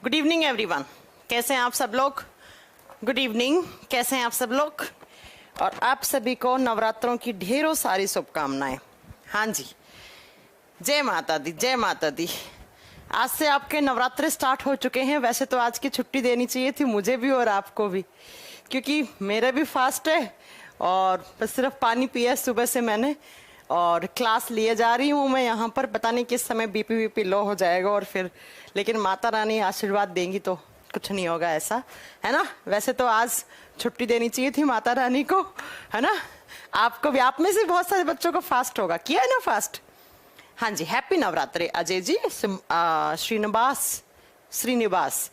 Good evening everyone. कैसे हैं आप सब लोग? Good evening. कैसे हैं आप सब लोग? और आप सभी को नवरात्रों की ढेरों सारी शुभकामनाएं। हाँ जी, जय माता दी, जय माता दी। आज से आपके नवरात्रे स्टार्ट हो चुके हैं। वैसे तो आज की छुट्टी देनी चाहिए थी मुझे भी और आपको भी, क्योंकि मेरा भी फास्ट है और बस सिर्फ पानी पिया सुबह से मैंने, और क्लास लिए जा रही हूँ मैं यहाँ पर। पता नहीं किस समय बीपी लो हो जाएगा और फिर, लेकिन माता रानी आशीर्वाद देंगी तो कुछ नहीं होगा, ऐसा है ना। वैसे तो आज छुट्टी देनी चाहिए थी माता रानी को, है ना। आपको भी, आप में से बहुत सारे बच्चों को फास्ट होगा, किया है ना फास्ट। हाँ जी, हैप्पी नवरात्रि अजय जी, श्रीनिवास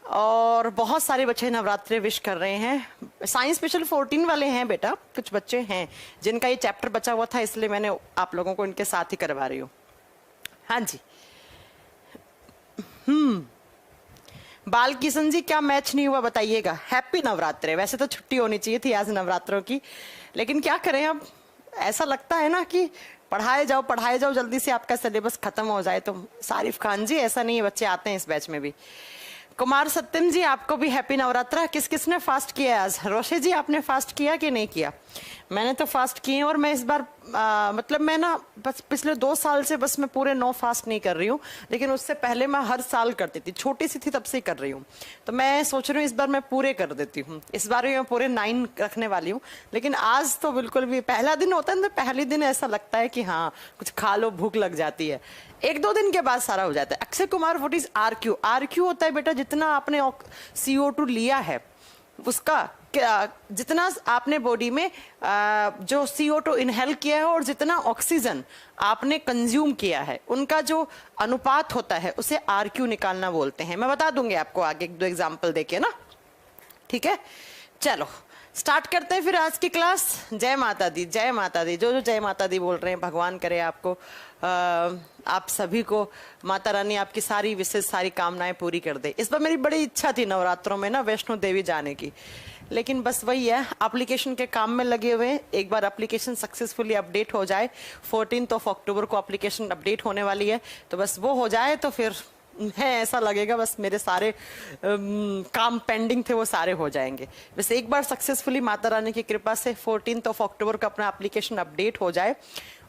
और बहुत सारे बच्चे नवरात्रि विश कर रहे हैं। साइंस स्पेशल 14 वाले हैं बेटा, कुछ बच्चे हैं जिनका ये चैप्टर बचा हुआ था, इसलिए मैंने आप लोगों को इनके साथ ही करवा रही हूँ। हाँ जी। बाल किशन जी, क्या मैच नहीं हुआ बताइएगा। हैप्पी नवरात्रि। वैसे तो छुट्टी होनी चाहिए थी आज नवरात्रों की, लेकिन क्या करें, अब ऐसा लगता है ना कि पढ़ाए जाओ जल्दी से आपका सिलेबस खत्म हो जाए। तो सारिफ खान जी, ऐसा नहीं है, बच्चे आते हैं इस बैच में भी। कुमार सत्यम जी, आपको भी हैप्पी नवरात्रा। किस किसने फास्ट किया है आज? रोशे जी, आपने फास्ट किया कि नहीं किया? मैंने तो फास्ट किए, और मैं इस बार मतलब मैं ना बस पिछले 2 साल से बस मैं पूरे 9 फास्ट नहीं कर रही हूँ, लेकिन उससे पहले मैं हर साल करती थी, छोटी सी थी तब से ही कर रही हूँ। तो मैं सोच रही हूँ इस बार मैं पूरे कर देती हूँ। इस बार भी मैं पूरे 9 रखने वाली हूँ, लेकिन आज तो बिल्कुल भी, पहला दिन होता है ना, पहले दिन ऐसा लगता है कि हाँ कुछ खा लो, भूख लग जाती है। 1-2 दिन के बाद सारा हो जाता है। Akshay Kumar, what is RQ? RQ होता है बेटा, जितना आपने CO2 लिया है उसका, जितना आपने बॉडी में जो CO2 इनहेल किया है और जितना ऑक्सीजन आपने कंज्यूम किया है, उनका जो अनुपात होता है उसे RQ निकालना बोलते हैं। मैं बता दूंगी आपको आगे 1-2 एग्जाम्पल देके ना, ठीक है। चलो स्टार्ट करते हैं फिर आज की क्लास। जय माता दी, जय माता दी। जो जय माता दी बोल रहे हैं, भगवान करे आपको, आप सभी को माता रानी आपकी सारी विशेष सारी कामनाएं पूरी कर दे। इस बार मेरी बड़ी इच्छा थी नवरात्रों में ना वैष्णो देवी जाने की, लेकिन बस वही है, एप्लीकेशन के काम में लगे हुए हैं। एक बार एप्लीकेशन सक्सेसफुली अपडेट हो जाए, 14 अक्टूबर को एप्लीकेशन अपडेट होने वाली है, तो बस वो हो जाए तो फिर है ऐसा लगेगा बस मेरे सारे काम पेंडिंग थे वो सारे हो जाएंगे। बस एक बार सक्सेसफुली माता रानी की कृपा से 14 अक्टूबर को अपना एप्लीकेशन अपडेट हो जाए,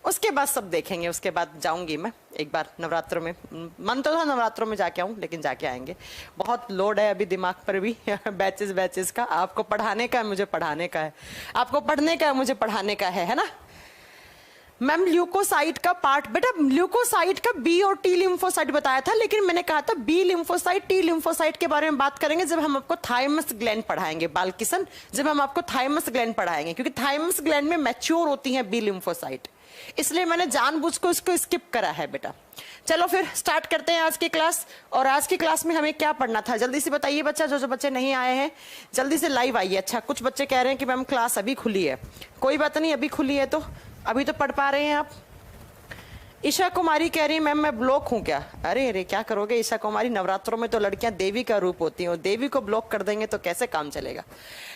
उसके बाद सब देखेंगे। उसके बाद जाऊंगी मैं एक बार नवरात्रों में। मन तो था नवरात्रों में जाके आऊं, लेकिन जाके आएंगे। बहुत लोड है अभी दिमाग पर भी बैचेस का। आपको पढ़ाने का है, मुझे पढ़ाने का है। आपको पढ़ने का है, मुझे पढ़ाने का है ना। मैम ल्यूकोसाइट का पार्ट, बेटा ल्यूकोसाइट का B और T लिम्फोसाइट बताया था, लेकिन मैंने कहा था B लिम्फोसाइट T लिम्फोसाइट के बारे में बात करेंगे जब हम आपको थाइमस ग्लैंड पढ़ाएंगे। बाल किशन, जब हम आपको थाइमस ग्लैंड पढ़ाएंगे, क्योंकि थाइमस ग्लैंड में मैच्योर होती है B लिम्फोसाइट, इसलिए मैंने जानबूझ को इसको स्किप करा है बेटा। चलो फिर स्टार्ट करते हैं आज की क्लास। और आज की क्लास में हमें क्या पढ़ना था जल्दी से बताइए बच्चा। जो बच्चे नहीं आए हैं जल्दी से लाइव आइए। अच्छा, कुछ बच्चे कह रहे हैं कि मैम क्लास अभी खुली है। कोई बात नहीं, अभी खुली है तो अभी तो पढ़ पा रहे हैं आप। ईशा कुमारी कह रही है मैम मैं ब्लॉक हूं क्या? अरे अरे क्या करोगे ईशा कुमारी, नवरात्रों में तो लड़कियां देवी का रूप होती हैं, और देवी को ब्लॉक कर देंगे तो कैसे काम चलेगा।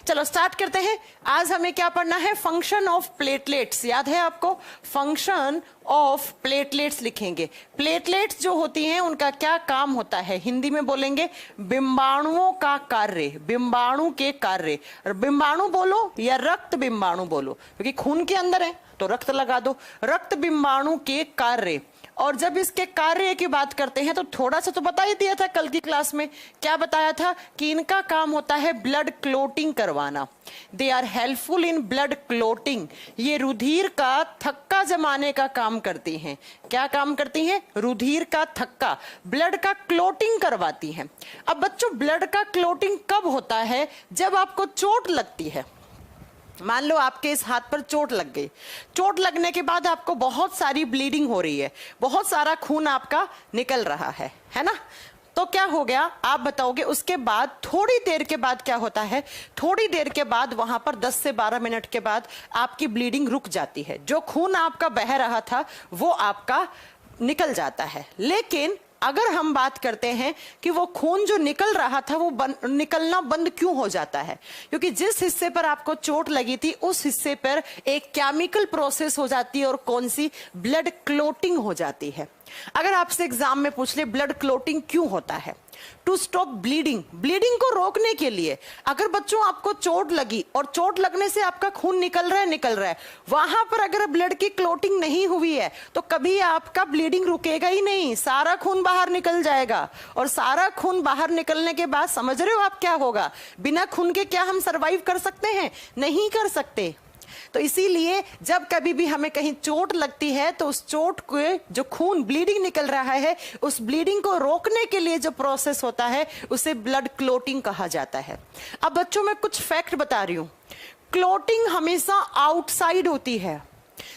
चलो स्टार्ट करते हैं। आज हमें क्या पढ़ना है? Function of platelets. याद है आपको? फंक्शन ऑफ प्लेटलेट्स लिखेंगे। प्लेटलेट्स जो होती हैं उनका क्या काम होता है, हिंदी में बोलेंगे बिंबाणुओं का कार्य, बिंबाणु के कार्य। बिंबाणु बोलो या रक्त बिंबाणु बोलो, क्योंकि खून के अंदर है तो रक्त लगा दो। रक्त बिंबाणु के कार्य। और जब इसके कार्य की बात करते हैं तो थोड़ा सा तो बता ही दिया था कल की क्लास में। क्या बताया था? कि इनका काम होता है ब्लड क्लोटिंग करवाना। They are helpful in blood clotting. ये रुधिर का थक्का जमाने का काम करती हैं। क्या काम करती हैं? रुधिर का थक्का, ब्लड का क्लोटिंग करवाती हैं। अब बच्चों, ब्लड का क्लोटिंग कब होता है? जब आपको चोट लगती है। मान लो आपके इस हाथ पर चोट लग गई, चोट लगने के बाद आपको बहुत सारी ब्लीडिंग हो रही है, बहुत सारा खून आपका निकल रहा है ना। तो क्या हो गया आप बताओगे? उसके बाद थोड़ी देर के बाद क्या होता है? थोड़ी देर के बाद वहां पर 10 से 12 मिनट के बाद आपकी ब्लीडिंग रुक जाती है। जो खून आपका बह रहा था वो आपका निकल जाता है। लेकिन अगर हम बात करते हैं कि वो खून जो निकल रहा था वो निकलना बंद क्यों हो जाता है? क्योंकि जिस हिस्से पर आपको चोट लगी थी उस हिस्से पर एक केमिकल प्रोसेस हो जाती है, और कौन सी? ब्लड क्लोटिंग हो जाती है। अगर आपसे एग्जाम में पूछ ले ब्लड क्लोटिंग क्यों होता है, टू स्टॉप ब्लीडिंग, ब्लीडिंग को रोकने के लिए। अगर बच्चों आपको चोट लगी और चोट लगने से आपका खून निकल रहा है, वहां पर अगर ब्लड की क्लोटिंग नहीं हुई है तो कभी आपका ब्लीडिंग रुकेगा ही नहीं, सारा खून बाहर निकल जाएगा। और सारा खून बाहर निकलने के बाद समझ रहे हो आप क्या होगा? बिना खून के क्या हम सरवाइव कर सकते हैं? नहीं कर सकते। तो इसीलिए जब कभी भी हमें कहीं चोट लगती है तो उस चोट को जो खून ब्लीडिंग निकल रहा है, उस ब्लीडिंग को रोकने के लिए जो प्रोसेस होता है उसे ब्लड क्लोटिंग कहा जाता है। अब बच्चों मैं कुछ फैक्ट बता रही हूं। क्लोटिंग हमेशा आउटसाइड होती है,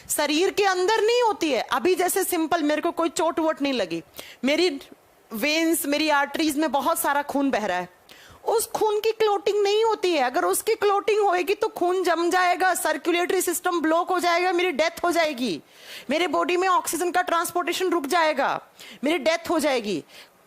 शरीर के अंदर नहीं होती है। अभी जैसे सिंपल मेरे को कोई चोट वोट नहीं लगी, मेरी वेन्स, मेरी आर्टरीज में बहुत सारा खून बह रहा है, उस खून की क्लोटिंग नहीं होती है। अगर उसकी क्लोटिंग होएगी तो खून जम जाएगा, सर्कुलेटरी सिस्टम ब्लॉक हो जाएगा, मेरी डेथ हो जाएगी, मेरे बॉडी में ऑक्सीजन का ट्रांसपोर्टेशन रुक जाएगा, मेरी डेथ हो जाएगी।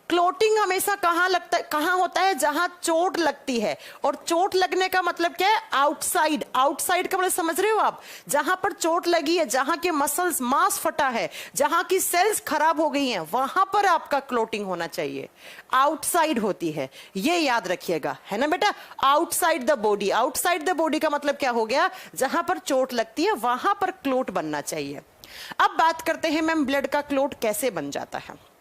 क्लोटिंग हमेशा कहां होता है? जहां चोट लगती है। और चोट लगने का मतलब क्या है? आउटसाइड। आउटसाइड का मतलब समझ रहे हो आप? जहां पर चोट लगी है, जहां के मसल्स, मांस फटा है, जहां की सेल्स खराब हो गई हैं, वहां पर आपका क्लोटिंग होना चाहिए। आउटसाइड होती है, ये याद रखिएगा, है ना बेटा? Outside the body. Outside the body का मतलब क्या हो गया? जहां पर चोट लगती है वहां पर क्लोट बनना चाहिए। अब बात करते हैं मैम ब्लड का क्लोट कैसे बन जाता है।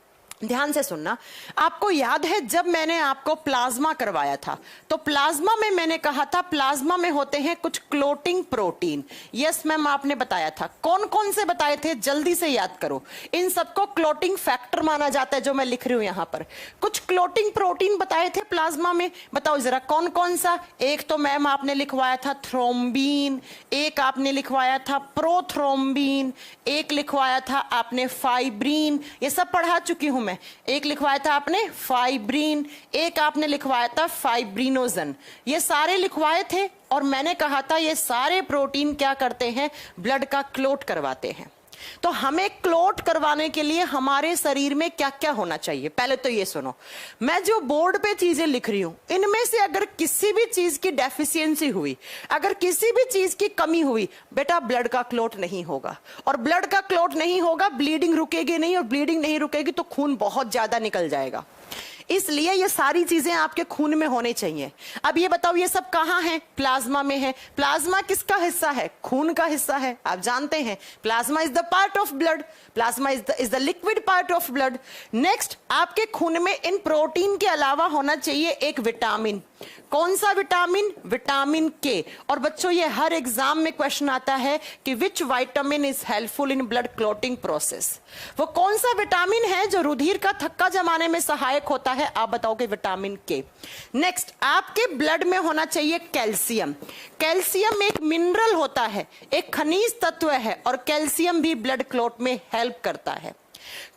ध्यान से सुनना। आपको याद है जब मैंने आपको प्लाज्मा करवाया था तो प्लाज्मा में मैंने कहा था प्लाज्मा में होते हैं कुछ क्लोटिंग प्रोटीन। यस मैम, आपने बताया था। कौन कौन से बताए थे? जल्दी से याद करो। इन सबको क्लोटिंग फैक्टर माना जाता है, जो मैं लिख रही हूं यहां पर। कुछ क्लोटिंग प्रोटीन बताए थे प्लाज्मा में, बताओ जरा कौन कौन सा? एक तो मैम आपने लिखवाया था थ्रोम्बिन, एक आपने लिखवाया था प्रोथ्रोम्बिन, एक लिखवाया था आपने फाइब्रिन, ये सब पढ़ा चुकी हूं। एक लिखवाया था आपने फाइब्रिन, एक आपने लिखवाया था फाइब्रिनोजन, ये सारे लिखवाए थे। और मैंने कहा था ये सारे प्रोटीन क्या करते हैं? ब्लड का क्लोट करवाते हैं। तो हमें क्लोट करवाने के लिए हमारे शरीर में क्या क्या होना चाहिए? पहले तो ये सुनो, मैं जो बोर्ड पे चीजें लिख रही हूं इनमें से अगर किसी भी चीज की डेफिशिएंसी हुई, अगर किसी भी चीज की कमी हुई, बेटा ब्लड का क्लोट नहीं होगा। और ब्लड का क्लोट नहीं होगा, ब्लीडिंग रुकेगी नहीं, और ब्लीडिंग नहीं रुकेगी तो खून बहुत ज्यादा निकल जाएगा। इसलिए ये सारी चीजें आपके खून में होने चाहिए। अब ये बताओ ये सब कहां है? प्लाज्मा में है। प्लाज्मा किसका हिस्सा है? खून का हिस्सा है। आप जानते हैं plasma is the part of blood, plasma is the liquid part of blood. Next, आपके खून में इन प्रोटीन के अलावा होना चाहिए एक विटामिन। कौन सा विटामिन? विटामिन के। और बच्चों ये हर एग्जाम में क्वेश्चन आता है कि which vitamin is helpful in blood clotting process. वो कौन सा विटामिन है जो रुधिर का थक्का जमाने में सहायक होता है? आप बताओगे विटामिन के। नेक्स्ट, आपके ब्लड में होना चाहिए कैल्शियम। कैल्शियम एक मिनरल होता है, एक खनिज तत्व है, और कैल्शियम भी ब्लड क्लोट में हेल्प करता है।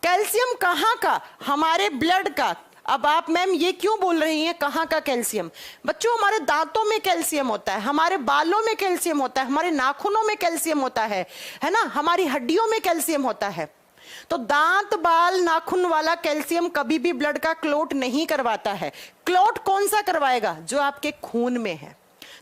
कैल्शियम कहां का? हमारे ब्लड का। अब आप मैम ये क्यों बोल रही हैं कहां का कैल्शियम? बच्चों हमारे दांतों में कैल्शियम होता है, हमारे बालों में कैल्शियम होता है, हमारे नाखूनों में कैल्शियम होता है ना, हमारी हड्डियों में कैल्शियम होता है। तो दांत, बाल, नाखून वाला कैल्शियम कभी भी ब्लड का क्लोट नहीं करवाता है। क्लोट कौन सा करवाएगा? जो आपके खून में है।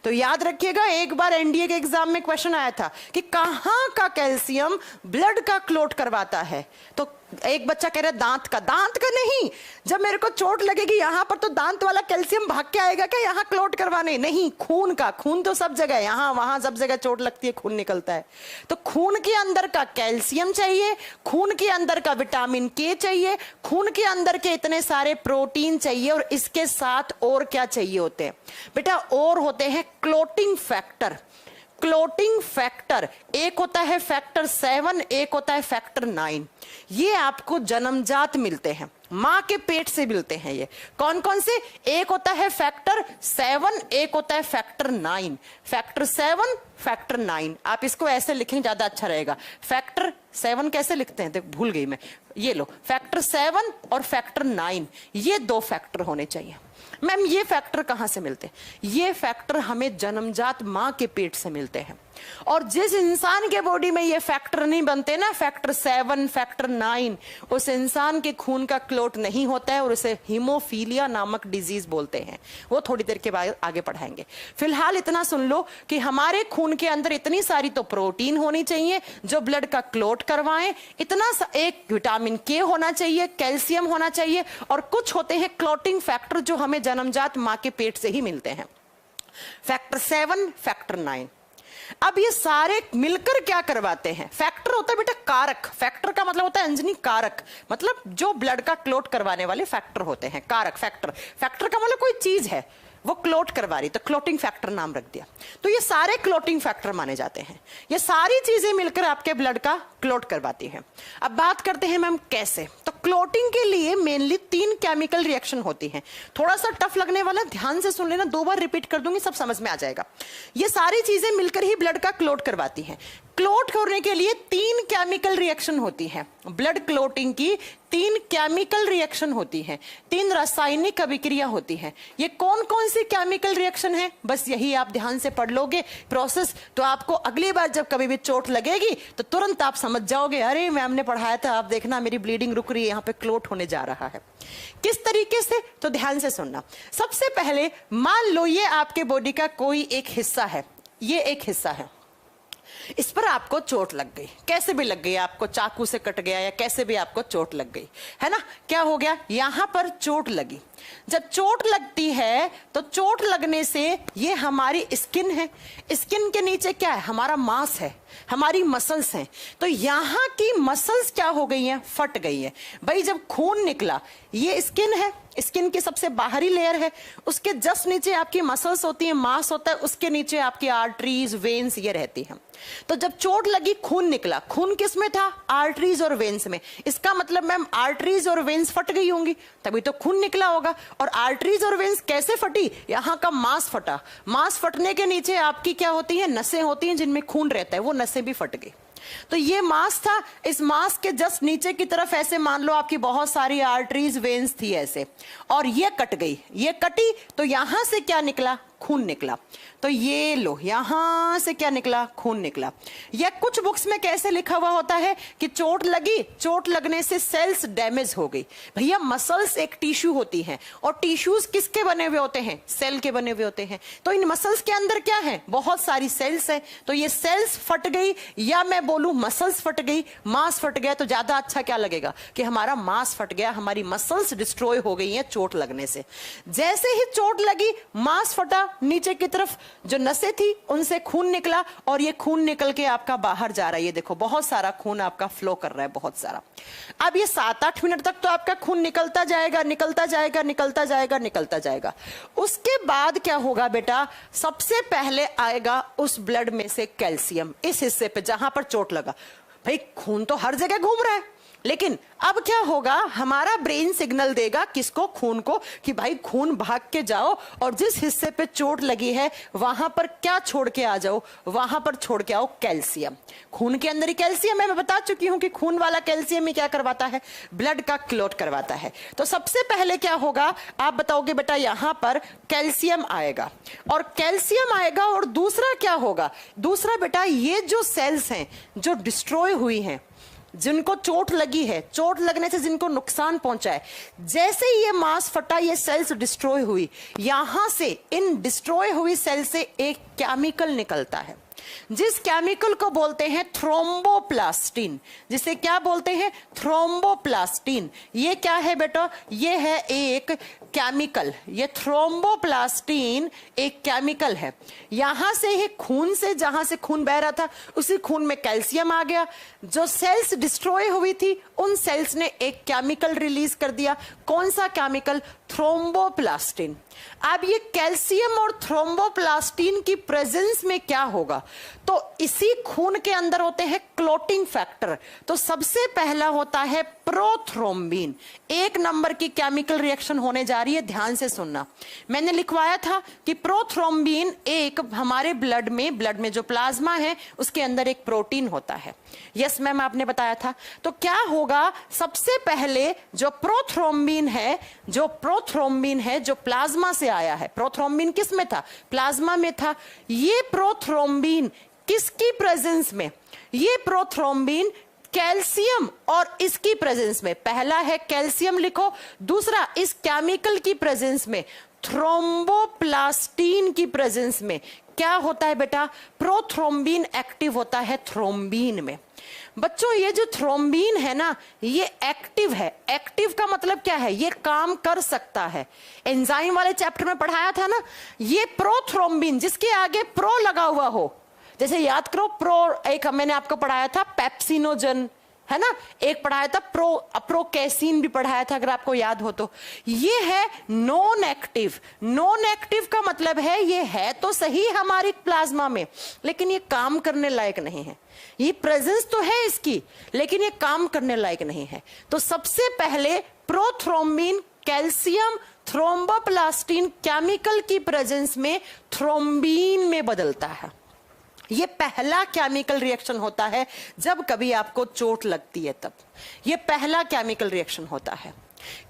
तो याद रखिएगा, एक बार एनडीए के एग्जाम में क्वेश्चन आया था कि कहां का कैल्शियम ब्लड का क्लोट करवाता है। तो एक बच्चा कह रहा है दांत का। दांत का नहीं, जब मेरे को चोट लगेगी यहां पर तो दांत वाला कैल्शियम भाग के आएगा क्या यहां क्लोट करवाने? नहीं, खून का। खून तो सब जगह, यहां वहां सब जगह चोट लगती है खून निकलता है। तो खून के अंदर का कैल्शियम चाहिए, खून के अंदर का विटामिन के चाहिए, खून के अंदर के इतने सारे प्रोटीन चाहिए, और इसके साथ और क्या चाहिए होते हैं बेटा? और होते हैं क्लोटिंग फैक्टर। क्लोटिंग फैक्टर एक होता है फैक्टर 7, एक होता है फैक्टर 9। ये आपको जन्मजात मिलते हैं, मां के पेट से मिलते हैं। ये कौन कौन से? एक होता है फैक्टर 7, एक होता है फैक्टर 9। Factor 7, factor 9। आप इसको ऐसे लिखें ज्यादा अच्छा रहेगा। फैक्टर 7 कैसे लिखते हैं? देख भूल गई मैं। ये लो, फैक्टर 7 और फैक्टर 9, ये दो फैक्टर होने चाहिए। मैम ये फैक्टर कहां से मिलते हैं? ये फैक्टर हमें जन्मजात मां के पेट से मिलते हैं। और जिस इंसान के बॉडी में ये फैक्टर नहीं बनते ना, फैक्टर 7, फैक्टर 9, उस इंसान के खून का क्लोट नहीं होता है और उसे हीमोफीलिया नामक डिजीज बोलते हैं। वो थोड़ी देर के बाद आगे पढ़ाएंगे। फिलहाल इतना सुन लो कि हमारे खून के अंदर इतनी सारी तो प्रोटीन होनी चाहिए जो ब्लड का क्लोट करवाएं, इतना एक विटामिन के होना चाहिए, कैल्शियम होना चाहिए, और कुछ होते हैं क्लोटिंग फैक्टर जो हमें जन्मजात मां के पेट से ही मिलते हैं, फैक्टर 7, फैक्टर 9। अब ये सारे मिलकर क्या करवाते हैं? फैक्टर होता है बेटा कारक। फैक्टर का मतलब होता है अंजनी कारक, मतलब जो ब्लड का क्लोट करवाने वाले फैक्टर होते हैं। कारक, फैक्टर, फैक्टर का मतलब कोई चीज है वो क्लोट करवा रही, तो क्लोटिंग फैक्टर नाम रख दिया। तो ये सारे क्लोटिंग फैक्टर माने जाते हैं। ये सारी चीजें मिलकर आपके ब्लड का क्लोट करवाती हैं। अब बात करते हैं मैम कैसे। तो क्लोटिंग के लिए मेनली 3 केमिकल रिएक्शन होती हैं। थोड़ा सा टफ लगने वाला, ध्यान से सुन लेना, 2 बार रिपीट कर दूंगी, सब समझ में आ जाएगा। ये सारी चीजें मिलकर ही ब्लड का क्लोट करवाती हैं। क्लोट होने के लिए 3 केमिकल रिएक्शन होती हैं। ब्लड क्लोटिंग की 3 केमिकल रिएक्शन होती हैं, 3 रासायनिक अभिक्रिया होती हैं। ये कौन कौन सी केमिकल रिएक्शन है, बस यही आप ध्यान से पढ़ लोगे प्रोसेस, तो आपको अगली बार जब कभी भी चोट लगेगी तो तुरंत आप समझ जाओगे, अरे मैम ने पढ़ाया था, आप देखना मेरी ब्लीडिंग रुक रही है, यहाँ पे क्लोट होने जा रहा है। किस तरीके से, तो ध्यान से सुनना। सबसे पहले मान लो ये आपके बॉडी का कोई एक हिस्सा है, ये एक हिस्सा है, इस पर आपको चोट लग गई, कैसे भी लग गई, आपको चाकू से कट गया या कैसे भी आपको चोट लग गई, है ना। क्या हो गया, यहां पर चोट लगी। जब चोट लगती है तो चोट लगने से ये हमारी स्किन है, स्किन के नीचे क्या है, हमारा मांस है, हमारी मसल्स हैं। तो यहां की मसल्स क्या हो गई हैं, फट गई है। भाई जब खून निकला, ये स्किन है, स्किन की सबसे बाहरी लेयर है, उसके जस्ट नीचे आपकी मसल्स होती है, मांस होता है, उसके नीचे आपकी आर्टरीज, वेन्स ये रहती हैं। तो जब चोट लगी, खून निकला, खून किस में था, आर्टरीज और वेन्स में। इसका मतलब मैम आर्टरीज और वेन्स फट गई होंगी, तभी तो खून निकला होगा। और आर्टरीज और वेन्स कैसे फटी, यहां का मांस फटा, मांस फटने के नीचे आपकी क्या होती है, नसें होती हैं जिनमें खून रहता है, वो नसें भी फट गई। तो ये मांस था, इस मांस के जस्ट नीचे की तरफ ऐसे मान लो आपकी बहुत सारी आर्टरीज, वेन्स थी ऐसे, और ये कट गई, ये कटी, तो यहां से क्या निकला, खून निकला। तो ये लो, यहां से क्या निकला, खून निकला। या कुछ बुक्स में कैसे लिखा हुआ होता है कि चोट लगी, चोट लगने से सेल्स डैमेज हो गई। भैया मसल्स एक टिश्यू होती हैं, और टिश्यूज किसके बने हुए होते हैं, सेल के बने हुए होते हैं। तो इन मसल्स के अंदर क्या है, बहुत सारी सेल्स हैं। तो ये सेल्स फट गई, या मैं बोलूं मसल्स फट गई, मांस फट गया, तो ज्यादा अच्छा क्या लगेगा कि हमारा मांस फट गया, हमारी मसल्स डिस्ट्रॉय हो गई हैं चोट लगने से। जैसे ही चोट लगी, मांस फटा, नीचे की तरफ जो नसें थी उनसे खून निकला, और ये खून निकल के आपका बाहर जा रहा है। ये देखो बहुत सारा खून आपका फ्लो कर रहा है, बहुत सारा। अब ये 7-8 मिनट तक तो आपका खून निकलता जाएगा, निकलता जाएगा, निकलता जाएगा, निकलता जाएगा। उसके बाद क्या होगा बेटा, सबसे पहले आएगा उस ब्लड में से कैल्शियम, इस हिस्से पे जहां पर चोट लगा। भाई खून तो हर जगह घूम रहा है, लेकिन अब क्या होगा, हमारा ब्रेन सिग्नल देगा किसको, खून को, कि भाई खून भाग के जाओ और जिस हिस्से पे चोट लगी है वहां पर क्या छोड़ के आ जाओ, वहां पर छोड़ के आओ कैल्शियम। खून के अंदर ही कैल्शियम है, मैं बता चुकी हूं कि खून वाला कैल्शियम ही क्या करवाता है, ब्लड का क्लोट करवाता है। तो सबसे पहले क्या होगा, आप बताओगे बेटा यहां पर कैल्शियम आएगा, और कैल्शियम आएगा, और दूसरा क्या होगा, दूसरा बेटा ये जो सेल्स हैं जो डिस्ट्रॉय हुई हैं, जिनको चोट लगी है, चोट लगने से जिनको नुकसान पहुंचा है, जैसे ही ये मांस फटा, ये सेल्स डिस्ट्रॉय हुई, यहां से इन डिस्ट्रॉय हुई सेल से एक केमिकल निकलता है, जिस केमिकल को बोलते हैं थ्रोम्बोप्लास्टिन। जिसे क्या बोलते हैं, थ्रोम्बोप्लास्टिन। ये क्या है बेटा, ये है एक केमिकल, ये थ्रोम्बोप्लास्टिन एक केमिकल है। यहां से ही खून से, जहां से खून बह रहा था, उसी खून में कैल्शियम आ गया। जो सेल्स डिस्ट्रॉय हुई थी, उन सेल्स ने एक केमिकल रिलीज कर दिया। कौन सा केमिकल, थ्रोम्बोप्लास्टिन। अब ये कैल्शियम और थ्रोम्बोप्लास्टिन की प्रेजेंस में क्या होगा, तो इसी खून के अंदर होते हैं क्लोटिंग फैक्टर। तो सबसे पहला होता है प्रोथ्रोम्बिन। 1 नंबर की केमिकल रिएक्शन होने जा रही है, ध्यान से सुनना। मैंने लिखवाया था कि प्रोथ्रोम्बिन एक हमारे ब्लड में जो प्लाज्मा है उसके अंदर एक प्रोटीन होता है। यस मैम, आपने बताया था। तो क्या होगा, सबसे पहले जो प्रोथ्रोम्बिन है जो प्लाज्मा से आया है, प्रोथ्रोम्बिन किस में था, प्लाज्मा में था। ये प्रोथ्रोम्बिन किसकी प्रेजेंस में? ये प्रोथ्रोम्बिन कैल्शियम और इसकी प्रेजेंस में, पहला है कैल्शियम लिखो, दूसरा इस केमिकल की प्रेजेंस में थ्रोम्बोप्लास्टिन की प्रेजेंस में क्या होता है बेटा? प्रोथ्रोम्बिन एक्टिव होता है थ्रोम्बिन में। बच्चों ये जो थ्रोम्बिन है ना, ये एक्टिव है। एक्टिव का मतलब क्या है? ये काम कर सकता है। एंजाइम वाले चैप्टर में पढ़ाया था ना, ये प्रोथ्रोम्बिन जिसके आगे प्रो लगा हुआ हो, जैसे याद करो प्रो, एक मैंने आपको पढ़ाया था पेप्सिनोजन, है ना, एक पढ़ाया था प्रोकैसिन भी पढ़ाया था अगर आपको याद हो तो। ये है नॉन एक्टिव। नॉन एक्टिव का मतलब है ये है तो सही हमारी प्लाज्मा में, लेकिन ये काम करने लायक नहीं है। ये प्रेजेंस तो है इसकी, लेकिन ये काम करने लायक नहीं है। तो सबसे पहले प्रोथ्रोम्बिन कैल्शियम थ्रोम्बोप्लास्टिन केमिकल की प्रेजेंस में थ्रोम्बिन में बदलता है। ये पहला केमिकल रिएक्शन होता है जब कभी आपको चोट लगती है तब। ये पहला केमिकल रिएक्शन होता है।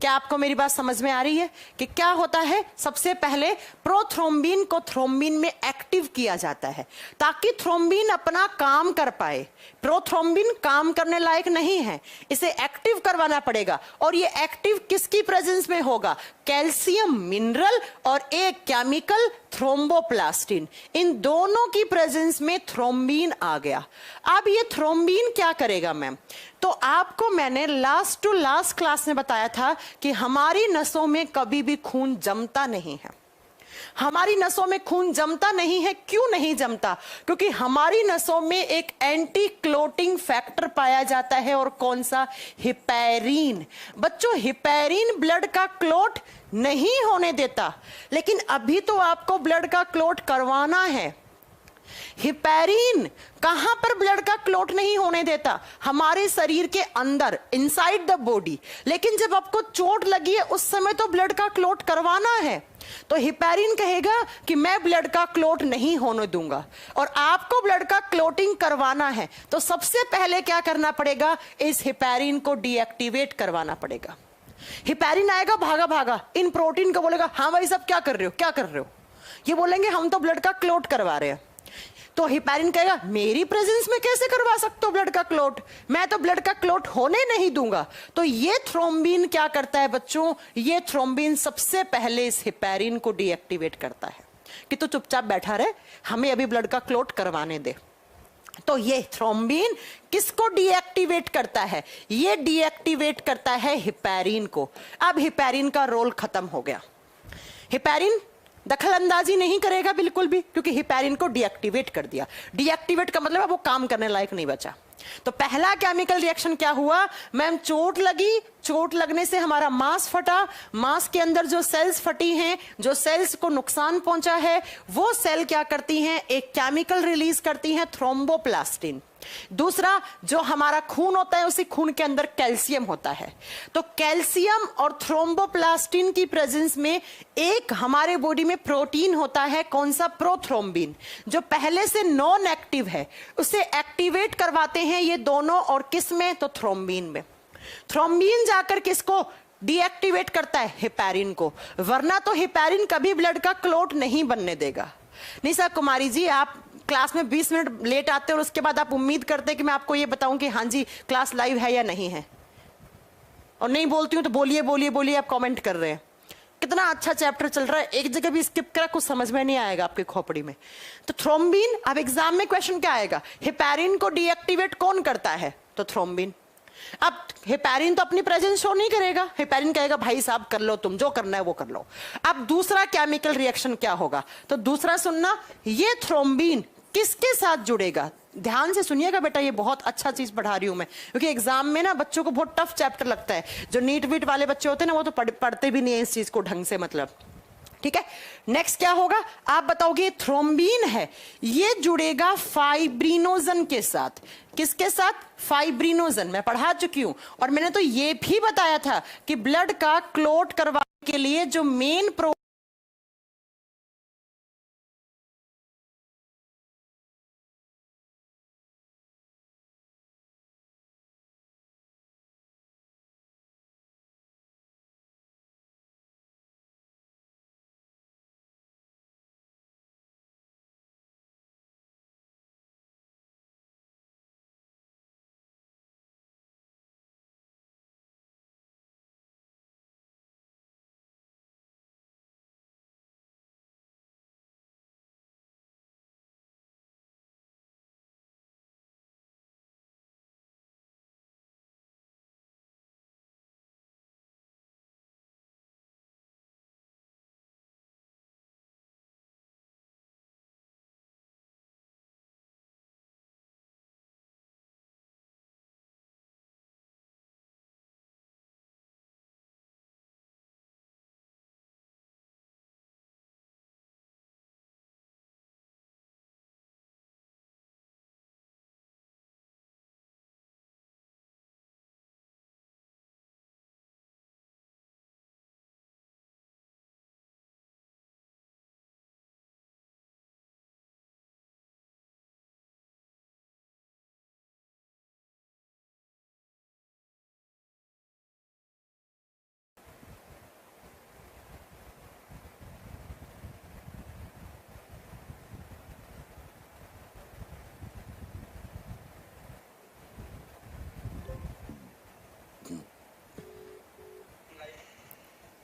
क्या आपको मेरी बात समझ में आ रही है कि क्या होता है? सबसे पहले प्रोथ्रोम्बिन को थ्रोम्बिन में एक्टिव किया जाता है ताकि थ्रोम्बिन अपना काम कर पाए। प्रोथ्रोम्बिन काम करने लायक नहीं है, इसे एक्टिव करवाना पड़ेगा। और ये एक्टिव किसकी प्रेजेंस में होगा? कैल्शियम मिनरल और एक केमिकल थ्रोम्बोप्लास्टिन, इन दोनों की प्रेजेंस में थ्रोम्बिन आ गया। अब ये थ्रोम्बिन क्या करेगा मैम? तो आपको मैंने लास्ट टू लास्ट क्लास में बताया था कि हमारी नसों में कभी भी खून जमता नहीं है। हमारी नसों में खून जमता नहीं है। क्यों नहीं जमता? क्योंकि हमारी नसों में एक एंटी क्लोटिंग फैक्टर पाया जाता है। और कौन सा? हिपैरिन। बच्चों हिपैरिन ब्लड का क्लोट नहीं होने देता, लेकिन अभी तो आपको ब्लड का क्लोट करवाना है। हिपैरिन कहां पर ब्लड का क्लोट नहीं होने देता? हमारे शरीर के अंदर, इनसाइड द बॉडी। लेकिन जब आपको चोट लगी है उस समय तो ब्लड का क्लोट करवाना है। तो हिपैरिन कहेगा कि मैं ब्लड का क्लोट नहीं होने दूंगा और आपको ब्लड का क्लोटिंग करवाना है। तो सबसे पहले क्या करना पड़ेगा? इस हिपैरिन को डीएक्टिवेट करवाना पड़ेगा। हिपैरिन आएगा भागा भागा, इन प्रोटीन को बोलेगा हाँ भाई साहब क्या कर रहे हो, क्या कर रहे हो? ये बोलेंगे हम तो ब्लड का क्लोट करवा रहे हैं। तो हिपैरिन कहेगा मेरी प्रेजेंस में कैसे करवा सकते हो ब्लड का क्लोट? मैं तो ब्लड का क्लोट होने नहीं दूंगा। तो ये थ्रोम्बिन क्या करता है बच्चों? ये थ्रोम्बिन सबसे पहले इस हिपैरिन को डीएक्टिवेट करता है कि तू चुपचाप बैठा रहे, हमें अभी ब्लड का क्लोट करवाने दे। तो ये थ्रोम्बिन किसको डीएक्टिवेट करता है? ये डीएक्टिवेट करता है हिपैरिन को। अब हिपैरिन का रोल खत्म हो गया। हिपैरिन दखल अंदाजी नहीं करेगा बिल्कुल भी, क्योंकि हिपैरिन को डीएक्टिवेट कर दिया। डीएक्टिवेट का मतलब वो काम करने लायक नहीं बचा। तो पहला केमिकल रिएक्शन क्या हुआ मैम? चोट लगी, चोट लगने से हमारा मांस फटा, मांस के अंदर जो सेल्स फटी हैं, जो सेल्स को नुकसान पहुंचा है, वो सेल क्या करती हैं? एक केमिकल रिलीज करती हैं थ्रोम्बोप्लास्टिन। दूसरा, जो हमारा खून होता है उसी खून के अंदर कैल्शियम होता है। तो कैल्शियम और थ्रोम्बोप्लास्टिन की प्रेजेंस में एक हमारे बॉडी में प्रोटीन होता है, कौन सा? प्रोथ्रोम्बिन, जो पहले से नॉन एक्टिव है, उसे एक्टिवेट करवाते हैं ये दोनों। और किस में? तो थ्रोम्बिन में। थ्रोम्बिन जाकर किसको डीएक्टिवेट करता है? हिपैरिन को। वरना तो हिपैरिन कभी ब्लड का क्लोट नहीं बनने देगा। निशा कुमारी जी, आप क्लास में 20 मिनट लेट आते हैं और उसके बाद आप उम्मीद करते हैं कि मैं आपको ये बताऊं कि हाँ जी क्लास लाइव है या नहीं है, और नहीं बोलती हूं तो बोलिए बोलिए बोलिए, आप कमेंट कर रहे हैं। कितना अच्छा चैप्टर चल रहा है, एक जगह भी स्किप करा कुछ समझ में नहीं आएगा आपके खोपड़ी में। तो थ्रोम्बिन, अब एग्जाम में क्वेश्चन क्या आएगा? हिपैरिन को डीएक्टिवेट कौन करता है? तो थ्रोम्बिन। अब हिपैरिन तो अपनी प्रेजेंस शो नहीं करेगा, हिपैरिन कहेगा भाई साहब कर लो, तुम जो करना है वो कर लो। अब दूसरा केमिकल रिएक्शन क्या होगा? तो दूसरा सुनना, ये थ्रोम्बिन किसके साथ जुड़ेगा? ध्यान से सुनिएगा बेटा, ये बहुत अच्छा चीज पढ़ा रही हूं मैं, क्योंकि एग्जाम में ना बच्चों को बहुत टफ चैप्टर लगता है। जो नीट वीट वाले बच्चे होते हैं ना, वो तो पढ़ते भी नहीं है इस चीज को ढंग से, मतलब। ठीक है, नेक्स्ट क्या होगा आप बताओगे? थ्रोम्बिन है, ये जुड़ेगा फाइब्रिनोजन के साथ। किसके साथ? फाइब्रिनोजन। मैं पढ़ा चुकी हूं, और मैंने तो ये भी बताया था कि ब्लड का क्लोट करवाने के लिए जो मेन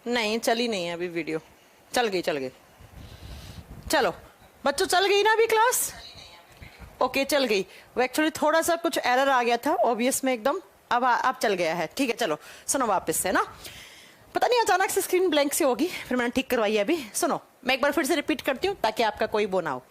नहीं चली नहीं है अभी वीडियो। चल गई चलो बच्चों, चल गई ना अभी क्लास? ओके चल गई। वो एक्चुअली थोड़ा सा कुछ एरर आ गया था ऑब्वियस में एकदम, अब चल गया है। ठीक है चलो सुनो वापस से ना, पता नहीं अचानक से स्क्रीन ब्लैंक सी होगी, फिर मैंने ठीक करवाई है अभी। सुनो मैं एक बार फिर से रिपीट करती हूँ ताकि आपका कोई वो ना हो।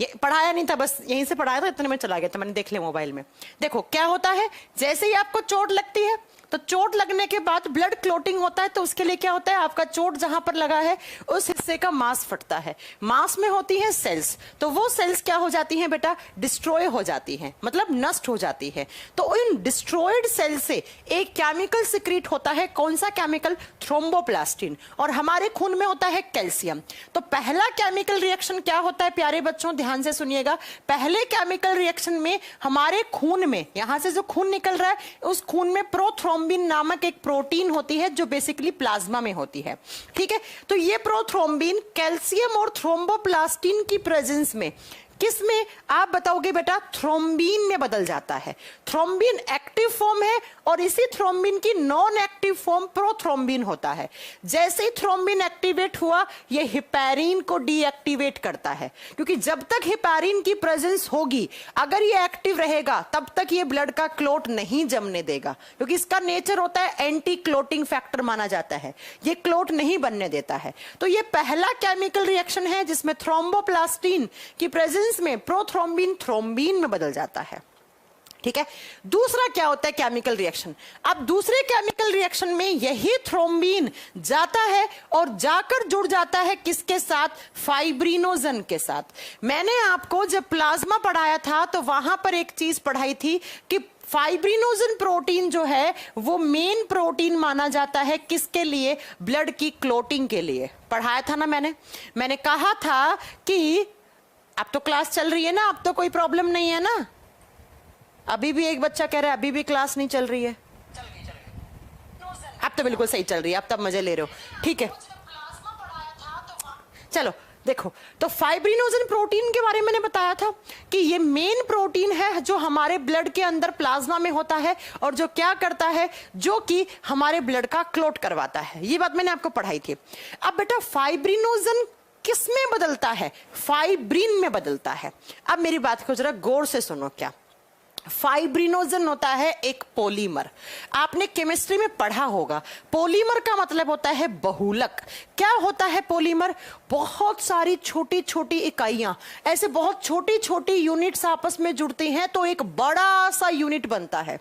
ये पढ़ाया नहीं था, बस यहीं से पढ़ाया था, इतने में चला गया था, मैंने देख लिया मोबाइल में। देखो क्या होता है, जैसे ही आपको चोट लगती है तो चोट लगने के बाद ब्लड क्लोटिंग होता है, तो उसके लिए क्या होता है, आपका चोट जहां पर लगा है उस हिस्से का मांस फटता है। मांस में होती है सेल्स, तो वो सेल्स क्या हो जाती हैं बेटा, डिस्ट्रॉय हो जाती हैं, मतलब नष्ट हो जाती है। तो इन डिस्ट्रॉयड सेल से एक केमिकल सिक्रीट होता है। कौन सा केमिकल? थ्रोम्बोप्लास्टिन। और हमारे खून में होता है कैल्शियम। तो पहला केमिकल रिएक्शन क्या होता है प्यारे बच्चों, ध्यान से सुनिएगा। पहले केमिकल रिएक्शन में हमारे खून में, यहां से जो खून निकल रहा है उस खून में प्रोथ्रोम्बिन नामक एक प्रोटीन होती है जो बेसिकली प्लाज्मा में होती है। ठीक है, तो ये प्रोथ्रोम्बिन कैल्शियम और थ्रोम्बोप्लास्टिन की प्रेजेंस में किस में, आप बताओगे बेटा, थ्रोम्बिन में बदल जाता है। थ्रोम्बिन एक्टिव फॉर्म है और इसी थ्रोम्बिन की नॉन एक्टिव फॉर्म प्रोथ्रोम्बिन होता है। जैसे ही थ्रोम्बिन एक्टिवेट हुआ ये हिपैरिन को डीएक्टिवेट करता है, क्योंकि जब तक हिपैरिन की प्रेजेंस होगी, अगर ये एक्टिव रहेगा तब तक ये ब्लड का क्लोट नहीं जमने देगा, क्योंकि इसका नेचर होता है एंटी क्लोटिंग फैक्टर माना जाता है, ये क्लोट नहीं बनने देता है। तो ये पहला केमिकल रिएक्शन है जिसमें थ्रोम्बोप्लास्टिन की प्रेजेंस में प्रोथ्रोम्बिन थ्रोम्बिन में बदल जाता है। ठीक है, दूसरा क्या होता है केमिकल रिएक्शन। अब दूसरे केमिकल रिएक्शन में यही थ्रोम्बिन जाता है और जाकर जुड़ जाता है किसके साथ, फाइब्रिनोजन के साथ। मैंने आपको जब प्लाज्मा पढ़ाया था तो वहां पर एक चीज पढ़ाई थी कि फाइब्रिनोजन प्रोटीन जो है वो मेन प्रोटीन माना जाता है किसके लिए, ब्लड की क्लोटिंग के लिए। पढ़ाया था ना मैंने कहा था कि अब तो क्लास चल रही है ना, अब तो कोई प्रॉब्लम नहीं है ना। अभी भी एक बच्चा कह रहा है अभी भी क्लास नहीं चल रही है। अब तो बिल्कुल सही चल रही है, अब तब मजे ले रहे हो। ठीक है चलो देखो, तो फाइब्रिनोजन प्रोटीन के बारे में मैंने बताया था कि ये मेन प्रोटीन है जो हमारे ब्लड के अंदर प्लाज्मा में होता है और जो क्या करता है, जो कि हमारे ब्लड का क्लोट करवाता है। ये बात मैंने आपको पढ़ाई थी। अब बेटा फाइब्रिनोजन किस में बदलता है, फाइब्रिन में बदलता है। अब मेरी बात को जरा गौर से सुनो। क्या फाइब्रिनोजन होता है, एक पॉलीमर। आपने केमिस्ट्री में पढ़ा होगा, पॉलीमर का मतलब होता है बहुलक। क्या होता है पॉलीमर? बहुत सारी छोटी छोटी इकाइयां, ऐसे बहुत छोटी छोटी यूनिट्स आपस में जुड़ती हैं तो एक बड़ा सा यूनिट बनता है।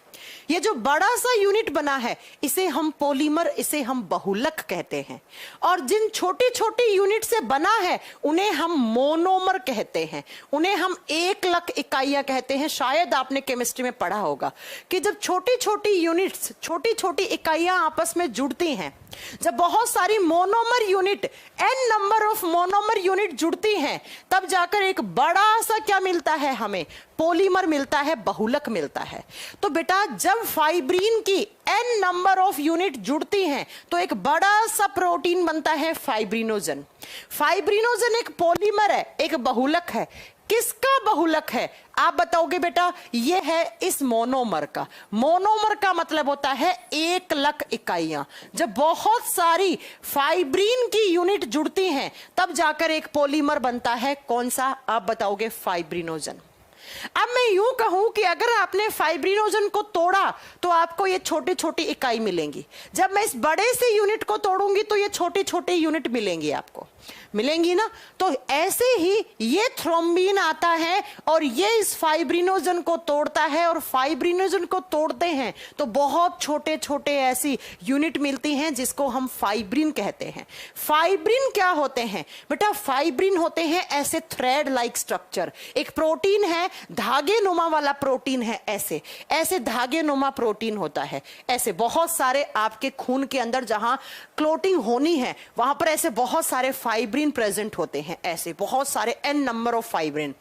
ये जो बड़ा सा यूनिट बना है इसे हम पॉलीमर, इसे हम बहुलक कहते हैं। और जिन छोटी छोटी यूनिट से बना है उन्हें हम मोनोमर कहते हैं, उन्हें हम एकलक इकाइयां कहते हैं। शायद आपने केमिस्ट्री में पढ़ा होगा कि जब छोटी छोटी यूनिट्स, छोटी छोटी इकाइयां आपस में जुड़ती हैं, जब बहुत सारी monomer unit, n number of monomer unit जुड़ती हैं, तब जाकर एक बड़ा सा क्या मिलता है हमें, पॉलीमर मिलता है, बहुलक मिलता है। तो बेटा जब फाइब्रिन की n नंबर ऑफ यूनिट जुड़ती हैं तो एक बड़ा सा प्रोटीन बनता है फाइब्रिनोजन। फाइब्रिनोजन एक पॉलीमर है, एक बहुलक है। किसका बहुलक है आप बताओगे बेटा? ये है इस मोनोमर का। मोनोमर का मतलब होता है एकलक इकाइयां। जब बहुत सारी फाइब्रिन की यूनिट जुड़ती हैं तब जाकर एक पॉलीमर बनता है। कौन सा आप बताओगे? फाइब्रिनोजन। अब मैं यूं कहूं कि अगर आपने फाइब्रिनोजन को तोड़ा तो आपको ये छोटी छोटी इकाई मिलेंगी। जब मैं इस बड़े से यूनिट को तोड़ूंगी तो ये छोटी छोटी यूनिट मिलेंगी, आपको मिलेंगी ना। तो ऐसे ही ये थ्रोम्बिन आता है और ये इस फाइब्रिनोजन को तोड़ता है, और फाइब्रिनोजन को तोड़ते हैं तो बहुत छोटे छोटे ऐसी यूनिट मिलती हैं जिसको हम फाइब्रिन कहते हैं। फाइब्रिन क्या होते हैं बेटा? फाइब्रिन होते हैं ऐसे थ्रेड लाइक स्ट्रक्चर। एक प्रोटीन है, धागे नुमा वाला प्रोटीन है, ऐसे ऐसे धागे नुमा प्रोटीन होता है। ऐसे बहुत सारे आपके खून के अंदर जहां क्लोटिंग होनी है वहां पर ऐसे बहुत सारे फाइब्रिन प्रेजेंट होते हैं, ऐसे बहुत सारे n नंबर ऑफ फाइब्रिन।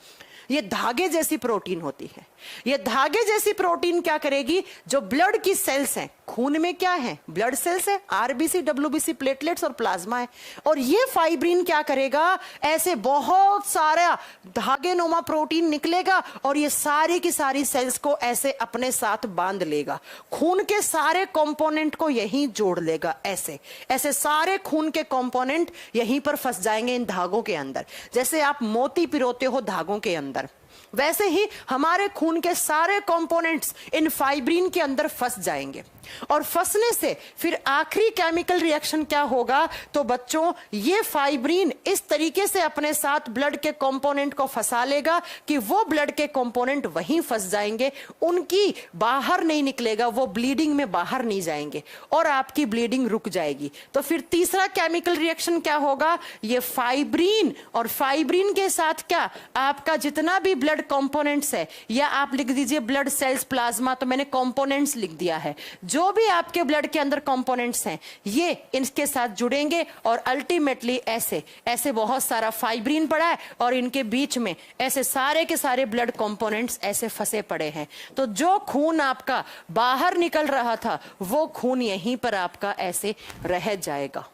ये धागे जैसी प्रोटीन होती है। ये धागे जैसी प्रोटीन क्या करेगी? जो ब्लड की सेल्स हैं, खून में क्या है? ब्लड सेल्स है, आरबीसी, डब्ल्यूबीसी, प्लेटलेट्स और प्लाज्मा है। और ये फाइब्रिन क्या करेगा? ऐसे बहुत सारा धागेनुमा प्रोटीन निकलेगा और ये सारी की सारी सेल्स को ऐसे अपने साथ बांध लेगा, खून के सारे कंपोनेंट को यहीं जोड़ लेगा। ऐसे ऐसे सारे खून के कंपोनेंट यहीं पर फंस जाएंगे इन धागों के अंदर। जैसे आप मोती पिरोते हो धागों के अंदर, वैसे ही हमारे खून के सारे कंपोनेंट्स इन फाइब्रिन के अंदर फंस जाएंगे। और फंसने से फिर आखिरी केमिकल रिएक्शन क्या होगा? तो बच्चों, ये फाइब्रिन इस तरीके से अपने साथ ब्लड के कंपोनेंट को फंसा लेगा कि वो ब्लड के कंपोनेंट वहीं फंस जाएंगे, उनकी बाहर नहीं निकलेगा, वो ब्लीडिंग में बाहर नहीं जाएंगे और आपकी ब्लीडिंग रुक जाएगी। तो फिर तीसरा केमिकल रिएक्शन क्या होगा? ये फाइब्रिन और फाइब्रिन के साथ क्या, आपका जितना भी ब्लड कंपोनेंट्स है, या आप लिख दीजिए ब्लड सेल्स, प्लाज्मा, तो मैंने कंपोनेंट्स लिख दिया है। जो भी आपके ब्लड के अंदर कंपोनेंट्स हैं, ये इनके साथ जुड़ेंगे और अल्टीमेटली ऐसे ऐसे बहुत सारा फाइब्रिन पड़ा है और इनके बीच में ऐसे सारे के सारे ब्लड कंपोनेंट्स ऐसे फंसे पड़े हैं। तो जो खून आपका बाहर निकल रहा था, वो खून यहीं पर आपका ऐसे रह जाएगा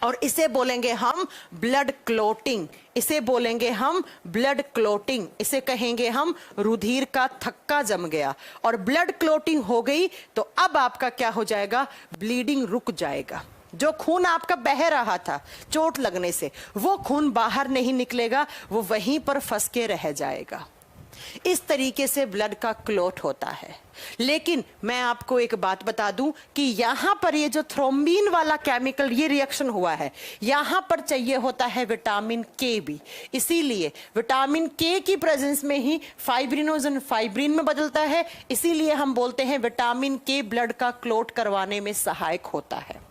और इसे बोलेंगे हम ब्लड क्लोटिंग। इसे बोलेंगे हम ब्लड क्लोटिंग, इसे कहेंगे हम रुधिर का थक्का जम गया। और ब्लड क्लोटिंग हो गई तो अब आपका क्या हो जाएगा? ब्लीडिंग रुक जाएगा। जो खून आपका बह रहा था चोट लगने से, वो खून बाहर नहीं निकलेगा, वो वहीं पर फंस के रह जाएगा। इस तरीके से ब्लड का क्लोट होता है। लेकिन मैं आपको एक बात बता दूं कि यहां पर ये जो थ्रोम्बिन वाला केमिकल ये रिएक्शन हुआ है, यहां पर चाहिए होता है विटामिन के भी। इसीलिए विटामिन के की प्रेजेंस में ही फाइब्रिनोजन फाइब्रिन में बदलता है। इसीलिए हम बोलते हैं विटामिन के ब्लड का क्लोट करवाने में सहायक होता है।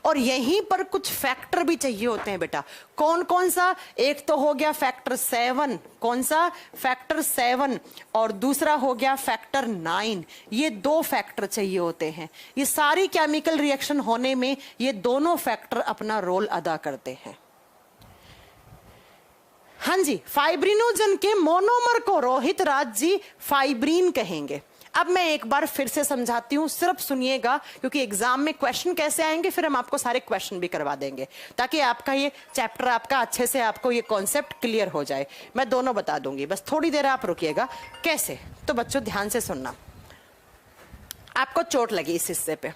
और यहीं पर कुछ फैक्टर भी चाहिए होते हैं बेटा। कौन कौन सा? एक तो हो गया फैक्टर 7, कौन सा? फैक्टर 7, और दूसरा हो गया फैक्टर 9। ये दो फैक्टर चाहिए होते हैं। ये सारी केमिकल रिएक्शन होने में ये दोनों फैक्टर अपना रोल अदा करते हैं। हाँ जी, फाइब्रिनोजन के मोनोमर को रोहित राज जी फाइब्रिन कहेंगे। अब मैं एक बार फिर से समझाती हूं, सिर्फ सुनिएगा, क्योंकि एग्जाम में क्वेश्चन कैसे आएंगे फिर हम आपको सारे क्वेश्चन भी करवा देंगे, ताकि आपका ये चैप्टर आपका अच्छे से आपको ये कॉन्सेप्ट क्लियर हो जाए। मैं दोनों बता दूंगी, बस थोड़ी देर आप रुकिएगा। कैसे? तो बच्चों ध्यान से सुनना। आपको चोट लगी इस हिस्से पे,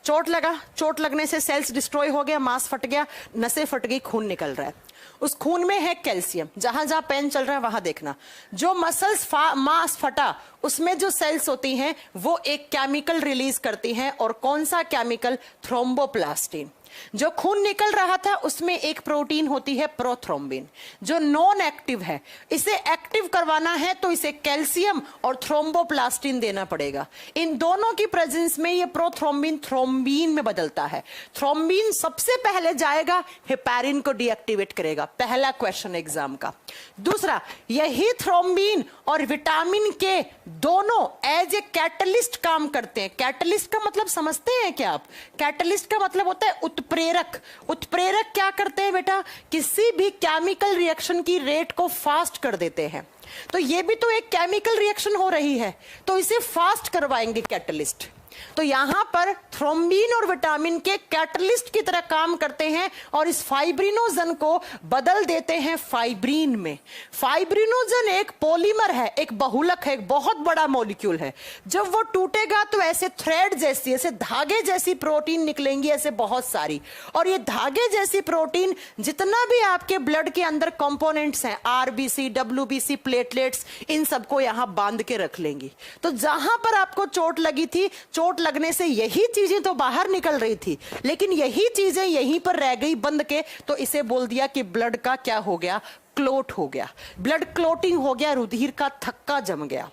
चोट लगा, चोट लगने से सेल्स डिस्ट्रॉय हो गया, मांस फट गया, नसें फट गई, खून निकल रहा है। उस खून में है कैल्शियम। जहां जहां पेन चल रहा है वहां देखना। जो मसल्स मांस फटा, उसमें जो सेल्स होती हैं वो एक केमिकल रिलीज करती हैं। और कौन सा केमिकल? थ्रोम्बोप्लास्टिन। जो खून निकल रहा था उसमें एक प्रोटीन होती है प्रोथ्रोम्बिन, जो नॉन एक्टिव है। इसे एक्टिव करवाना है तो इसे कैल्शियम और थ्रोम्बोप्लास्टिन देना पड़ेगा। इन दोनों की प्रेजेंस में ये प्रोथ्रोम्बिन थ्रोम्बिन में बदलता है। थ्रोम्बिन सबसे पहले जाएगा, हेपारिन को डीएक्टिवेट करेगा। पहला क्वेश्चन एग्जाम का। दूसरा, यही थ्रोम्बिन और विटामिन के दोनों एज ए कैटलिस्ट काम करते हैं। कैटलिस्ट का मतलब समझते हैं क्या आप? कैटलिस्ट का मतलब होता है उत्प्रेरक। उत्प्रेरक क्या करते हैं बेटा? किसी भी केमिकल रिएक्शन की रेट को फास्ट कर देते हैं। तो ये भी तो एक केमिकल रिएक्शन हो रही है, तो इसे फास्ट करवाएंगे कैटलिस्ट। तो यहां पर थ्रोम्बिन और विटामिन के कैटलिस्ट की तरह काम करते हैं और इस फाइब्रिनोजन को बदल देते हैं फाइब्रिन में। फाइब्रिनोजन एक पॉलीमर है, एक बहुलक है, एक बहुत बड़ा मॉलिक्यूल है। जब वो टूटेगा तो ऐसे थ्रेड जैसी, ऐसे धागे जैसी प्रोटीन निकलेंगी, ऐसे बहुत सारी। और ये धागे जैसी प्रोटीन जितना भी आपके ब्लड के अंदर कंपोनेंट्स हैं, आरबीसी, डब्ल्यूबीसी, प्लेटलेट्स, इन सबको यहां बांध के रख लेंगी। तो जहां पर आपको चोट लगी थी, चोट लगने से यही चीजें तो बाहर निकल रही थी, लेकिन यही चीजें यहीं पर रह गई बंद के। तो इसे बोल दिया कि ब्लड का क्या हो गया? क्लोट हो गया। ब्लड क्लोटिंग हो गया, रुधिर का थक्का जम गया।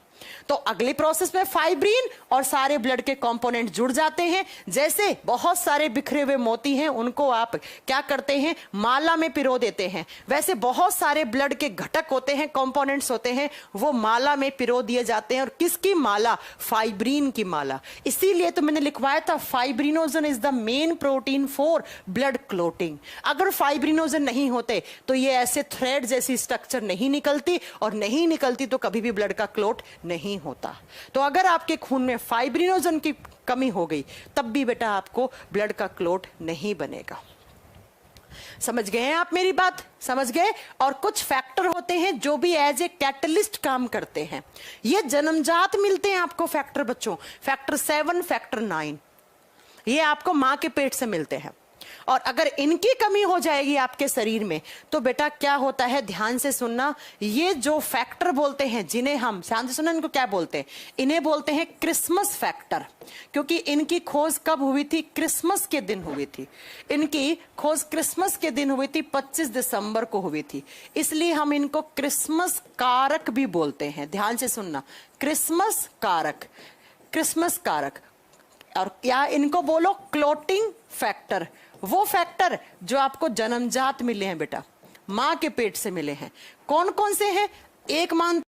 तो अगले प्रोसेस में फाइब्रिन और सारे ब्लड के कंपोनेंट जुड़ जाते हैं। जैसे बहुत सारे बिखरे हुए मोती हैं, उनको आप क्या करते हैं? माला में पिरो देते हैं। वैसे बहुत सारे ब्लड के घटक होते हैं, कंपोनेंट्स होते हैं, वो माला में पिरो दिए जाते हैं। और किसकी माला? फाइब्रिन की माला। इसीलिए तो मैंने लिखवाया था fibrinogen is the main protein for blood clotting. अगर फाइब्रिनोजन नहीं होते तो ये ऐसे थ्रेड जैसी स्ट्रक्चर नहीं निकलती, और नहीं निकलती तो कभी भी ब्लड का क्लोट नहीं होता। तो अगर आपके खून में फाइब्रिनोजन की कमी हो गई तब भी बेटा आपको ब्लड का क्लॉट नहीं बनेगा। समझ गए हैं आप मेरी बात? समझ गए? और कुछ फैक्टर होते हैं जो भी एज ए कैटलिस्ट काम करते हैं, ये जन्मजात मिलते हैं आपको फैक्टर बच्चों। फैक्टर 7, फैक्टर 9 ये आपको मां के पेट से मिलते हैं। और अगर इनकी कमी हो जाएगी आपके शरीर में तो बेटा क्या होता है, ध्यान से सुनना, ये जो फैक्टर बोलते हैं जिन्हें हम, ध्यान से सुनना, इनको क्या बोलते हैं? इन्हें बोलते हैं क्रिसमस फैक्टर, क्योंकि इनकी खोज कब हुई थी? क्रिसमस के दिन हुई थी। इनकी खोज क्रिसमस के दिन हुई थी, 25 दिसंबर को हुई थी, इसलिए हम इनको क्रिसमस कारक भी बोलते हैं। ध्यान से सुनना, क्रिसमस कारक, क्रिसमस कारक। और क्या इनको बोलो? क्लोटिंग फैक्टर, वो फैक्टर जो आपको जन्मजात मिले हैं बेटा, मां के पेट से मिले हैं। कौन कौन से हैं? एक मान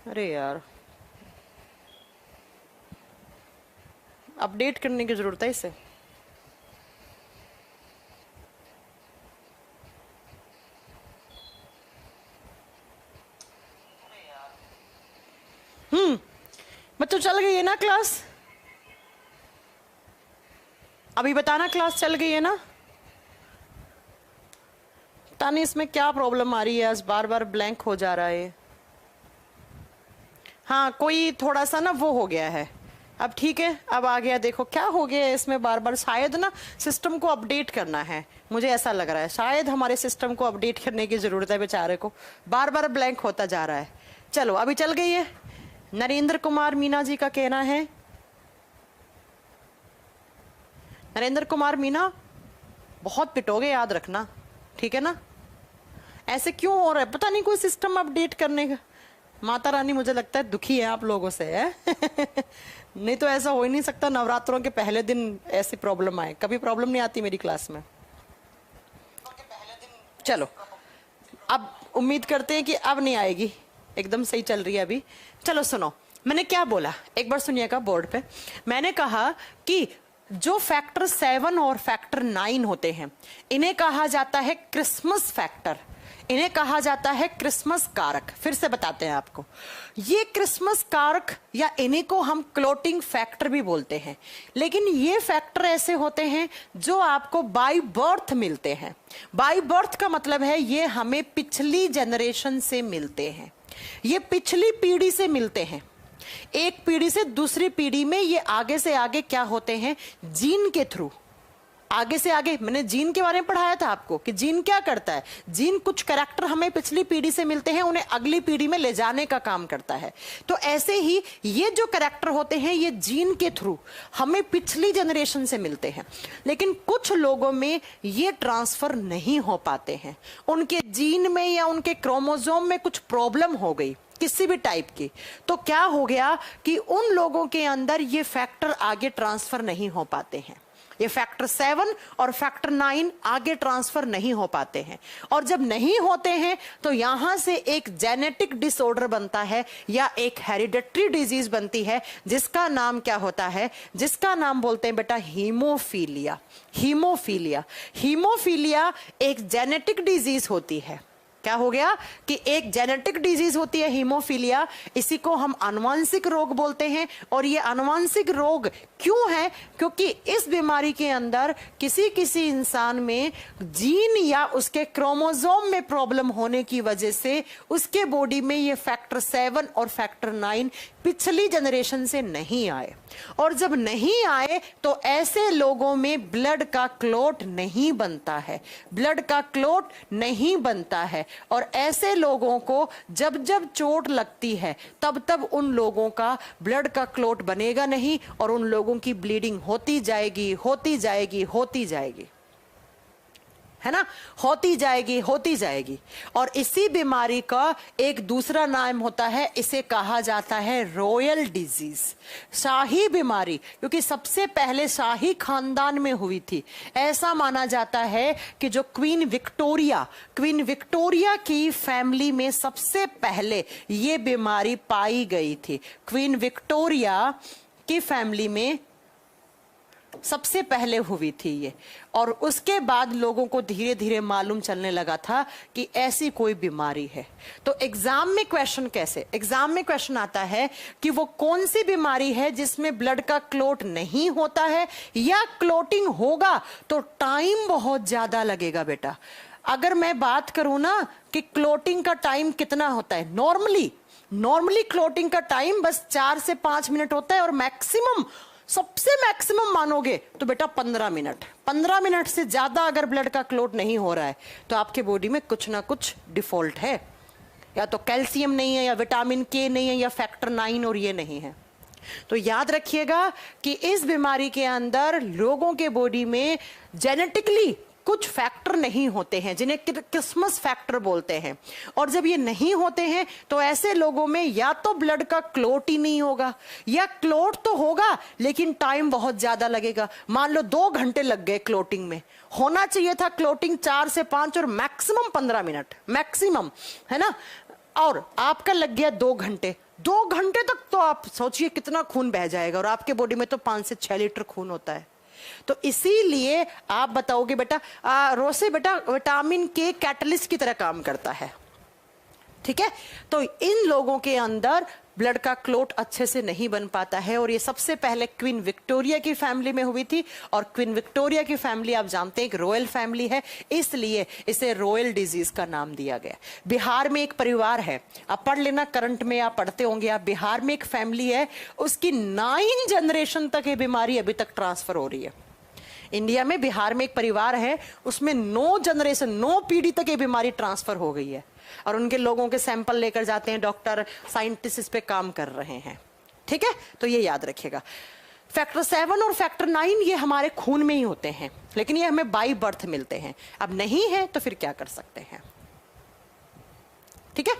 अरे यार अपडेट करने की जरूरत है इसे। बच्चों चल गई है ना क्लास? अभी बताना क्लास चल गई है ना? पता नहीं इसमें क्या प्रॉब्लम आ रही है, आज बार बार ब्लैंक हो जा रहा है। हाँ कोई थोड़ा सा ना वो हो गया है, अब ठीक है, अब आ गया। देखो क्या हो गया है इसमें, बार बार शायद ना सिस्टम को अपडेट करना है, मुझे ऐसा लग रहा है शायद हमारे सिस्टम को अपडेट करने की जरूरत है, बेचारे को बार बार ब्लैंक होता जा रहा है। चलो अभी चल गई है। नरेंद्र कुमार मीना जी का कहना है, नरेंद्र कुमार मीना बहुत पिटोगे याद रखना, ठीक है ना? ऐसे क्यों हो रहा है पता नहीं, कोई सिस्टम अपडेट करने का। माता रानी मुझे लगता है दुखी है आप लोगों से, है नहीं तो ऐसा हो ही नहीं सकता नवरात्रों के पहले दिन ऐसी प्रॉब्लम आए। कभी प्रॉब्लम नहीं आती मेरी क्लास में। चलो अब उम्मीद करते हैं कि अब नहीं आएगी, एकदम सही चल रही है अभी। चलो सुनो, मैंने क्या बोला एक बार सुनिएगा बोर्ड पे। मैंने कहा कि जो फैक्टर 7 और फैक्टर 9 होते हैं इन्हें कहा जाता है क्रिसमस फैक्टर, इन्हें कहा जाता है क्रिसमस कारक। फिर से बताते हैं आपको, ये क्रिसमस कारक या इन्हीं को हम क्लोटिंग फैक्टर भी बोलते हैं। लेकिन ये फैक्टर ऐसे होते हैं जो आपको बाय बर्थ मिलते हैं। बाय बर्थ का मतलब है ये हमें पिछली जनरेशन से मिलते हैं, ये पिछली पीढ़ी से मिलते हैं। एक पीढ़ी से दूसरी पीढ़ी में ये आगे से आगे क्या होते हैं, जीन के थ्रू आगे से आगे। मैंने जीन के बारे में पढ़ाया था आपको कि जीन क्या करता है। जीन कुछ कैरेक्टर हमें पिछली पीढ़ी से मिलते हैं, उन्हें अगली पीढ़ी में ले जाने का काम करता है। तो ऐसे ही ये जो कैरेक्टर होते हैं ये जीन के थ्रू हमें पिछली जनरेशन से मिलते हैं। लेकिन कुछ लोगों में ये ट्रांसफर नहीं हो पाते हैं, उनके जीन में या उनके क्रोमोसोम में कुछ प्रॉब्लम हो गई किसी भी टाइप की। तो क्या हो गया कि उन लोगों के अंदर ये फैक्टर आगे ट्रांसफर नहीं हो पाते हैं, ये फैक्टर 7 और फैक्टर 9 आगे ट्रांसफर नहीं हो पाते हैं। और जब नहीं होते हैं तो यहां से एक जेनेटिक डिसऑर्डर बनता है या एक हेरिडिटरी डिजीज बनती है, जिसका नाम क्या होता है, जिसका नाम बोलते हैं बेटा हीमोफीलिया। हीमोफीलिया, हीमोफीलिया एक जेनेटिक डिजीज होती है। क्या हो गया कि एक जेनेटिक डिजीज होती है हीमोफीलिया, इसी को हम आनुवंशिक रोग बोलते हैं। और ये आनुवंशिक रोग क्यों है, क्योंकि इस बीमारी के अंदर किसी किसी इंसान में जीन या उसके क्रोमोसोम में प्रॉब्लम होने की वजह से उसके बॉडी में ये फैक्टर 7 और फैक्टर 9 पिछली जनरेशन से नहीं आए। और जब नहीं आए तो ऐसे लोगों में ब्लड का क्लॉट नहीं बनता है, ब्लड का क्लॉट नहीं बनता है। और ऐसे लोगों को जब जब चोट लगती है तब तब उन लोगों का ब्लड का क्लॉट बनेगा नहीं और उन लोगों की ब्लीडिंग होती जाएगी, होती जाएगी, होती जाएगी, है ना, होती जाएगी, होती जाएगी। और इसी बीमारी का एक दूसरा नाम होता है, इसे कहा जाता है रॉयल डिजीज, शाही बीमारी, क्योंकि सबसे पहले शाही खानदान में हुई थी। ऐसा माना जाता है कि जो क्वीन विक्टोरिया की फैमिली में सबसे पहले ये बीमारी पाई गई थी। क्वीन विक्टोरिया की फैमिली में सबसे पहले हुई थी ये। और उसके बाद लोगों को धीरे धीरे मालूम चलने लगा था कि ऐसी कोई बीमारी है। तो एग्जाम में क्वेश्चन आता है कि वो कौन सी बीमारी है जिसमें ब्लड का क्लॉट नहीं होता है, या क्लॉटिंग होगा तो टाइम बहुत ज्यादा लगेगा। बेटा अगर मैं बात करूं ना कि क्लॉटिंग का टाइम कितना होता है, नॉर्मली क्लॉटिंग का टाइम बस 4 से 5 मिनट होता है, और मैक्सिमम, सबसे मैक्सिमम मानोगे तो बेटा 15 मिनट से ज्यादा अगर ब्लड का क्लॉट नहीं हो रहा है तो आपके बॉडी में कुछ ना कुछ डिफॉल्ट है, या तो कैल्शियम नहीं है, या विटामिन के नहीं है, या फैक्टर 9 और ये नहीं है। तो याद रखिएगा कि इस बीमारी के अंदर लोगों के बॉडी में जेनेटिकली कुछ फैक्टर नहीं होते हैं जिन्हें क्रिसमस फैक्टर बोलते हैं। और जब ये नहीं होते हैं तो ऐसे लोगों में या तो ब्लड का क्लॉट ही नहीं होगा, या क्लॉट तो होगा लेकिन टाइम बहुत ज्यादा लगेगा। मान लो 2 घंटे लग गए क्लॉटिंग में, होना चाहिए था क्लॉटिंग 4 से 5 और मैक्सिमम 15 मिनट मैक्सिमम, है ना, और आपका लग गया 2 घंटे। 2 घंटे तक तो आप सोचिए कितना खून बह जाएगा, और आपके बॉडी में तो 5 से 6 लीटर खून होता है। तो इसीलिए आप बताओगे बेटा रोसे बेटा विटामिन के कैटलिस्ट की तरह काम करता है, ठीक है। तो इन लोगों के अंदर ब्लड का क्लॉट अच्छे से नहीं बन पाता है, और ये सबसे पहले क्वीन विक्टोरिया की फैमिली में हुई थी। और क्वीन विक्टोरिया की फैमिली आप जानते हैं एक रॉयल फैमिली है, इसलिए इसे रॉयल डिजीज का नाम दिया गया। बिहार में एक परिवार है, आप पढ़ लेना, करंट में आप पढ़ते होंगे आप, बिहार में एक फैमिली है, उसकी 9 जनरेशन तक ये बीमारी अभी तक ट्रांसफर हो रही है। इंडिया में बिहार में एक परिवार है, उसमें 9 जनरेशन, 9 पीढ़ी तक ये बीमारी ट्रांसफर हो गई है, और उनके लोगों के सैंपल लेकर जाते हैं डॉक्टर, साइंटिस्ट इस पे काम कर रहे हैं, ठीक है। तो ये याद रखिएगा, फैक्टर 7 और फैक्टर 9 ये हमारे खून में ही होते हैं, लेकिन ये हमें बाय बर्थ मिलते हैं। अब नहीं है तो फिर क्या कर सकते हैं, ठीक है।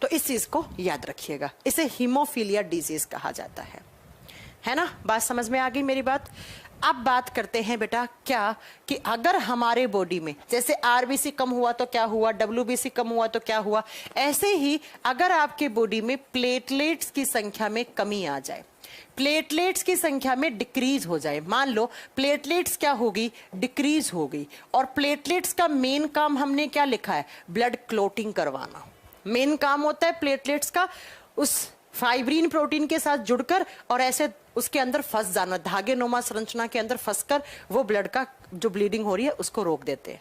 तो इस चीज को याद रखिएगा, इसे हीमोफीलिया डिजीज कहा जाता है ना। बात समझ में आ गई मेरी बात। अब बात करते हैं बेटा क्या कि अगर हमारे बॉडी में जैसे आरबीसी कम हुआ तो क्या हुआ, डब्ल्यूबीसी कम हुआ तो क्या हुआ, ऐसे ही अगर आपके बॉडी में प्लेटलेट्स की संख्या में कमी आ जाए, प्लेटलेट्स की संख्या में डिक्रीज हो जाए, मान लो प्लेटलेट्स क्या होगी, डिक्रीज हो गई, और प्लेटलेट्स का मेन काम हमने क्या लिखा है, ब्लड क्लोटिंग करवाना। मेन काम होता है प्लेटलेट्स का उस फाइब्रिन प्रोटीन के साथ जुड़कर और ऐसे उसके अंदर फंस जाना, धागे नुमा संरचना के अंदर फंसकर वो ब्लड का जो ब्लीडिंग हो रही है उसको रोक देते हैं।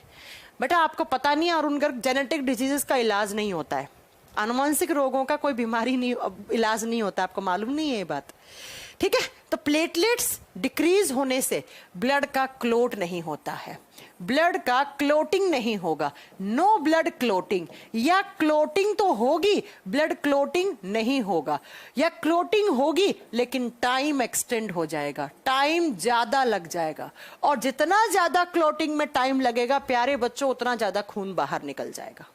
बेटा आपको पता नहीं है, अरुणगर्ग जेनेटिक डिजीजेस का इलाज नहीं होता है, आनुवंशिक रोगों का कोई बीमारी नहीं, इलाज नहीं होता, आपको मालूम नहीं है ये बात, ठीक है। तो प्लेटलेट्स डिक्रीज होने से ब्लड का क्लोट नहीं होता है, ब्लड का क्लोटिंग नहीं होगा, नो ब्लड क्लोटिंग, या क्लोटिंग तो होगी ब्लड क्लोटिंग नहीं होगा, या क्लोटिंग होगी लेकिन टाइम एक्सटेंड हो जाएगा, टाइम ज्यादा लग जाएगा, और जितना ज्यादा क्लोटिंग में टाइम लगेगा प्यारे बच्चों उतना ज्यादा खून बाहर निकल जाएगा।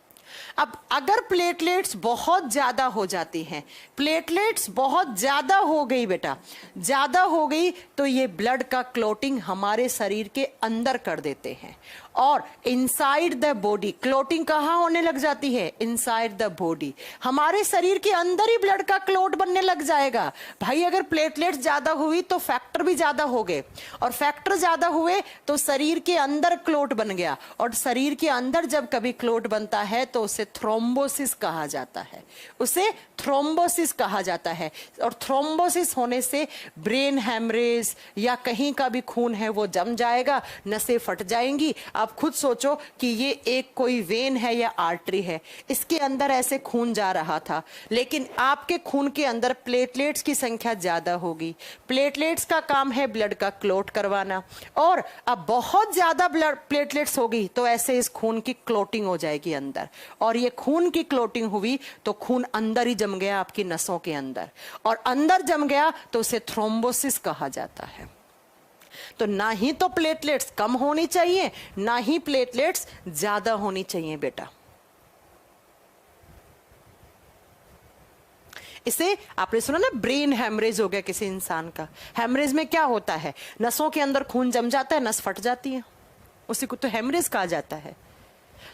अब अगर प्लेटलेट्स बहुत ज्यादा हो जाती हैं, प्लेटलेट्स बहुत ज्यादा हो गई बेटा, ज्यादा हो गई तो ये ब्लड का क्लोटिंग हमारे शरीर के अंदर कर देते हैं, और इनसाइड द बॉडी क्लोटिंग कहां होने लग जाती है, इनसाइड द बॉडी, हमारे शरीर के अंदर ही ब्लड का क्लोट बनने लग जाएगा। भाई अगर प्लेटलेट्स ज्यादा हुई तो फैक्टर भी ज्यादा हो गए, और फैक्टर ज्यादा हुए तो शरीर के अंदर क्लोट बन गया, और शरीर के अंदर जब कभी क्लोट बनता है तो उसे थ्रोम्बोसिस कहा जाता है, उसे थ्रोम्बोसिस कहा जाता है, और थ्रोम्बोसिस होने से ब्रेन हैमरेज या कहीं का भी खून है वो जम जाएगा, नसें फट जाएंगी। आप खुद सोचो कि ये एक कोई वेन है या आर्टरी है, इसके अंदर ऐसे खून जा रहा था, लेकिन आपके खून के अंदर प्लेटलेट्स की संख्या ज्यादा होगी, प्लेटलेट्स का काम है ब्लड का क्लोट करवाना, और अब बहुत ज्यादा ब्लड प्लेटलेट्स होगी तो ऐसे इस खून की क्लोटिंग हो जाएगी अंदर, और ये खून की क्लोटिंग हुई तो खून अंदर ही जम गया आपकी नसों के अंदर, और अंदर जम गया तो उसे थ्रोम्बोसिस कहा जाता है। तो ना ही तो प्लेटलेट्स कम होनी चाहिए, ना ही प्लेटलेट्स ज्यादा होनी चाहिए बेटा। इसे आपने सुना ना, ब्रेन हैमरेज हो गया किसी इंसान का, हैमरेज में क्या होता है, नसों के अंदर खून जम जाता है, नस फट जाती है, उसी को तो हैमरेज कहा जाता है।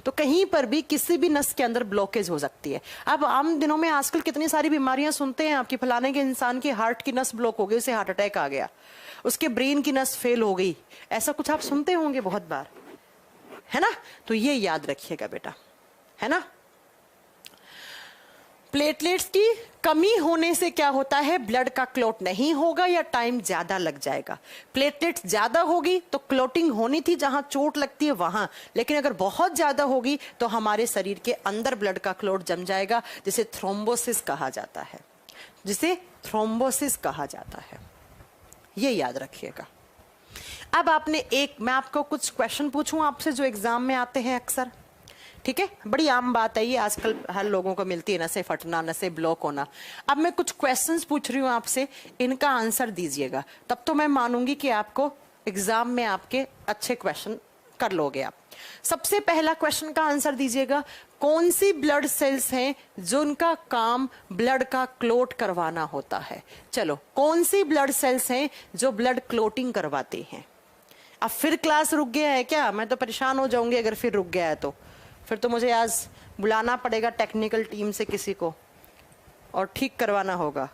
तो कहीं पर भी किसी भी नस के अंदर ब्लॉकेज हो सकती है। अब आम दिनों में आजकल कितनी सारी बीमारियां सुनते हैं आपकी, फलाने के इंसान की हार्ट की नस ब्लॉक हो गई, उसे हार्ट अटैक आ गया, उसके ब्रेन की नस फेल हो गई, ऐसा कुछ आप सुनते होंगे बहुत बार, है ना। तो ये याद रखिएगा बेटा, है ना। प्लेटलेट्स की कमी होने से क्या होता है, ब्लड का क्लोट नहीं होगा या टाइम ज्यादा लग जाएगा। प्लेटलेट्स ज्यादा होगी तो क्लोटिंग होनी थी जहां चोट लगती है वहां, लेकिन अगर बहुत ज्यादा होगी तो हमारे शरीर के अंदर ब्लड का क्लोट जम जाएगा, जिसे थ्रोम्बोसिस कहा जाता है, जिसे थ्रोम्बोसिस कहा जाता है, ये याद रखिएगा। अब आपने मैं आपको कुछ क्वेश्चन पूछूं आपसे जो एग्जाम में आते हैं अक्सर, ठीक है, बड़ी आम बात है ये, आजकल हर लोगों को मिलती है, नसें फटना, नसें ब्लॉक होना। अब मैं कुछ क्वेश्चंस पूछ रही हूं आपसे, इनका आंसर दीजिएगा, तब तो मैं मानूंगी कि आपको एग्जाम में आपके अच्छे क्वेश्चन कर लोगे आप। सबसे पहला क्वेश्चन का आंसर दीजिएगा, कौन सी ब्लड सेल्स हैं जिनका काम ब्लड का क्लोट करवाना होता है। चलो, कौन सी ब्लड सेल्स हैं जो ब्लड क्लोटिंग करवाती हैं। अब फिर क्लास रुक गया है क्या, मैं तो परेशान हो जाऊंगी अगर फिर रुक गया है तो, फिर तो मुझे आज बुलाना पड़ेगा टेक्निकल टीम से किसी को और ठीक करवाना होगा।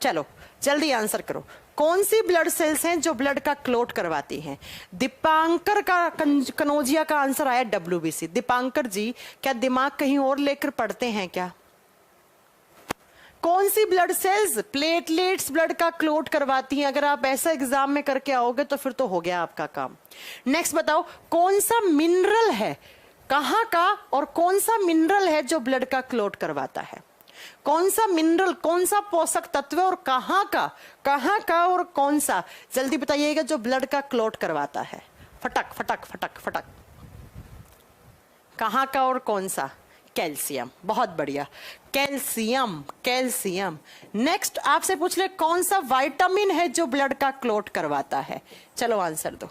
चलो जल्दी आंसर करो, कौन सी ब्लड सेल्स हैं जो ब्लड का क्लोट करवाती हैं। दीपांकर का कनौजिया का आंसर आया डब्ल्यूबीसी। दीपांकर जी क्या दिमाग कहीं और लेकर पढ़ते हैं क्या। कौन सी ब्लड सेल्स प्लेटलेट्स ब्लड का क्लोट करवाती हैं। अगर आप ऐसा एग्जाम में करके आओगे तो फिर तो हो गया आपका काम। नेक्स्ट बताओ, कौन सा मिनरल है, कहां का और कौन सा मिनरल है जो ब्लड का क्लोट करवाता है। कौन सा मिनरल, कौन सा पोषक तत्व और कहां का और कौन सा, जल्दी बताइएगा, जो ब्लड का क्लोट करवाता है। फटक फटक फटक फटक, कहां का और कौन सा। कैल्शियम, बहुत बढ़िया, कैल्शियम कैल्शियम। नेक्स्ट आपसे पूछ ले, कौन सा विटामिन है जो ब्लड का क्लोट करवाता है। चलो आंसर दो,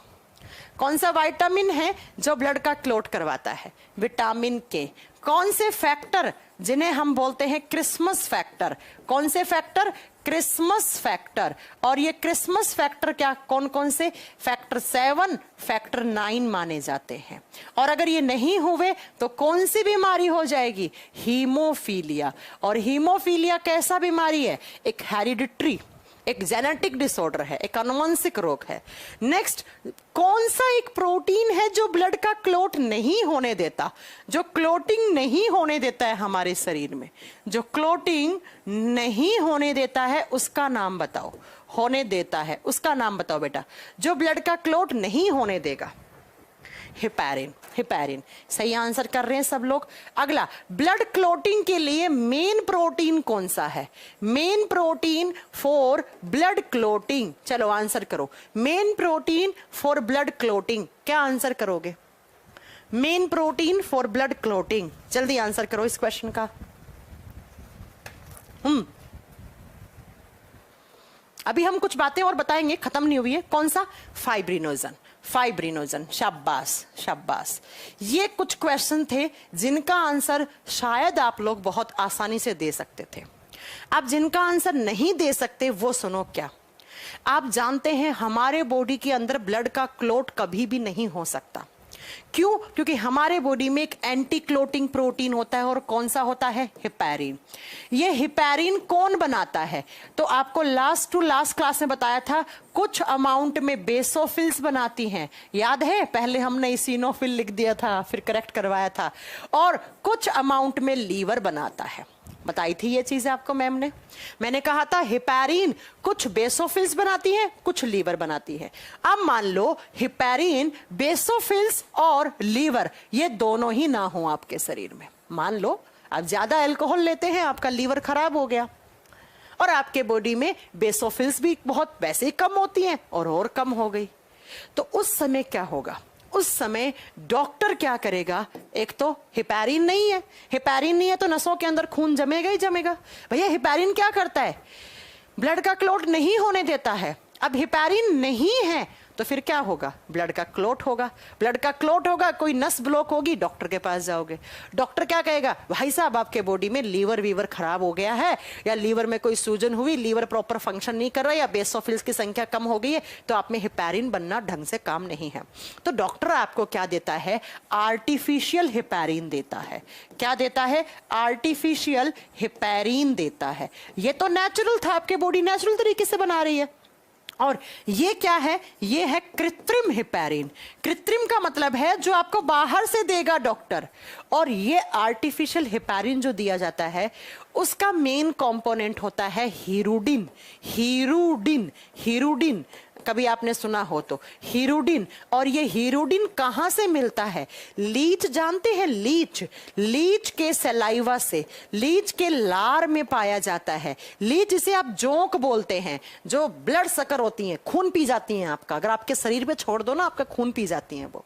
कौन सा विटामिन है जो ब्लड का क्लोट करवाता है। विटामिन के। कौन से फैक्टर जिन्हें हम बोलते हैं क्रिसमस फैक्टर, कौन से फैक्टर, क्रिसमस फैक्टर। और ये क्रिसमस फैक्टर क्या, कौन कौन से, फैक्टर 7, फैक्टर 9 माने जाते हैं। और अगर ये नहीं हुए तो कौन सी बीमारी हो जाएगी, हीमोफीलिया। और हीमोफीलिया कैसा बीमारी है, एक हेरिडिटरी, एक जेनेटिक डिसऑर्डर है, एक आनुवंशिक रोग है। नेक्स्ट, कौन सा एक प्रोटीन है जो ब्लड का क्लोट नहीं होने देता, जो क्लोटिंग नहीं होने देता है हमारे शरीर में, जो क्लोटिंग नहीं होने देता है उसका नाम बताओ, होने देता है उसका नाम बताओ बेटा, जो ब्लड का क्लोट नहीं होने देगा। हिपैरिन, हिपैरिन सही आंसर कर रहे हैं सब लोग। अगला, ब्लड क्लोटिंग के लिए मेन प्रोटीन कौन सा है, main protein for blood clotting, चलो आंसर करो, main protein for blood clotting, क्या आंसर करोगे, main protein for blood clotting, जल्दी आंसर करो इस क्वेश्चन का। अभी हम कुछ बातें और बताएंगे, खत्म नहीं हुई है। कौन सा, फाइब्रिनोजन, फाइब्रिनोजन, शाबाश शाबाश। ये कुछ क्वेश्चन थे जिनका आंसर शायद आप लोग बहुत आसानी से दे सकते थे। आप जिनका आंसर नहीं दे सकते वो सुनो क्या। आप जानते हैं हमारे बॉडी के अंदर ब्लड का क्लोट कभी भी नहीं हो सकता। क्यों, क्योंकि हमारे बॉडी में एक एंटी क्लोटिंग प्रोटीन होता है, और कौन सा होता है, हिपैरिन। ये हिपैरिन कौन बनाता है, तो आपको लास्ट टू लास्ट क्लास में बताया था, कुछ अमाउंट में बेसोफिल्स बनाती हैं, याद है, पहले हमने इसिनोफिल लिख दिया था फिर करेक्ट करवाया था, और कुछ अमाउंट में लीवर बनाता है। बताई थी ये चीजें आपको मैम ने। मैंने कहा था हिपैरिन कुछ बेसोफिल्स बनाती है, कुछ लीवर बनाती है। अब मान लो हिपैरिन, बेसोफिल्स और लीवर ये दोनों ही ना हो आपके शरीर में। मान लो आप ज्यादा अल्कोहल लेते हैं, आपका लीवर खराब हो गया, और आपके बॉडी में बेसोफिल्स भी बहुत वैसे ही कम होती हैं और कम हो गई, तो उस समय क्या होगा, उस समय डॉक्टर क्या करेगा, एक तो हिपैरिन नहीं है, हिपैरिन नहीं है तो नसों के अंदर खून जमेगा ही जमेगा। भैया हिपैरिन क्या करता है, ब्लड का क्लोट नहीं होने देता है। अब हिपैरिन नहीं है तो फिर क्या होगा, ब्लड का क्लोट होगा, ब्लड का क्लोट होगा, कोई नस ब्लॉक होगी, डॉक्टर के पास जाओगे, डॉक्टर क्या कहेगा, भाई साहब आपके बॉडी में लीवर वीवर खराब हो गया है, या लीवर में कोई सूजन हुई, लीवर प्रॉपर फंक्शन नहीं कर रहा, या बेसोफिल्स की संख्या कम हो गई है, तो आप में हिपैरिन बनना ढंग से काम नहीं है। तो डॉक्टर आपको क्या देता है, आर्टिफिशियल हिपैरिन देता है। क्या देता है, आर्टिफिशियल हिपैरिन देता है। ये तो नेचुरल था, आपके बॉडी नेचुरल तरीके से बना रही है। और ये क्या है, ये है कृत्रिम हिपैरिन। कृत्रिम का मतलब है जो आपको बाहर से देगा डॉक्टर, और ये आर्टिफिशियल हिपैरिन जो दिया जाता है उसका मेन कंपोनेंट होता है हीरोडिन। हीरोडिन, हीरोडिन कभी आपने सुना हो तो, हीरोडिन। और ये हीरोडिन कहां से मिलता है, लीच जानते हैं, लीच, लीच के सलाइवा से, लीच के लार में पाया जाता है। लीच जिसे आप जोंक बोलते हैं, जो ब्लड सकर होती हैं, खून पी जाती हैं आपका, अगर आपके शरीर पे छोड़ दो ना आपका खून पी जाती हैं वो।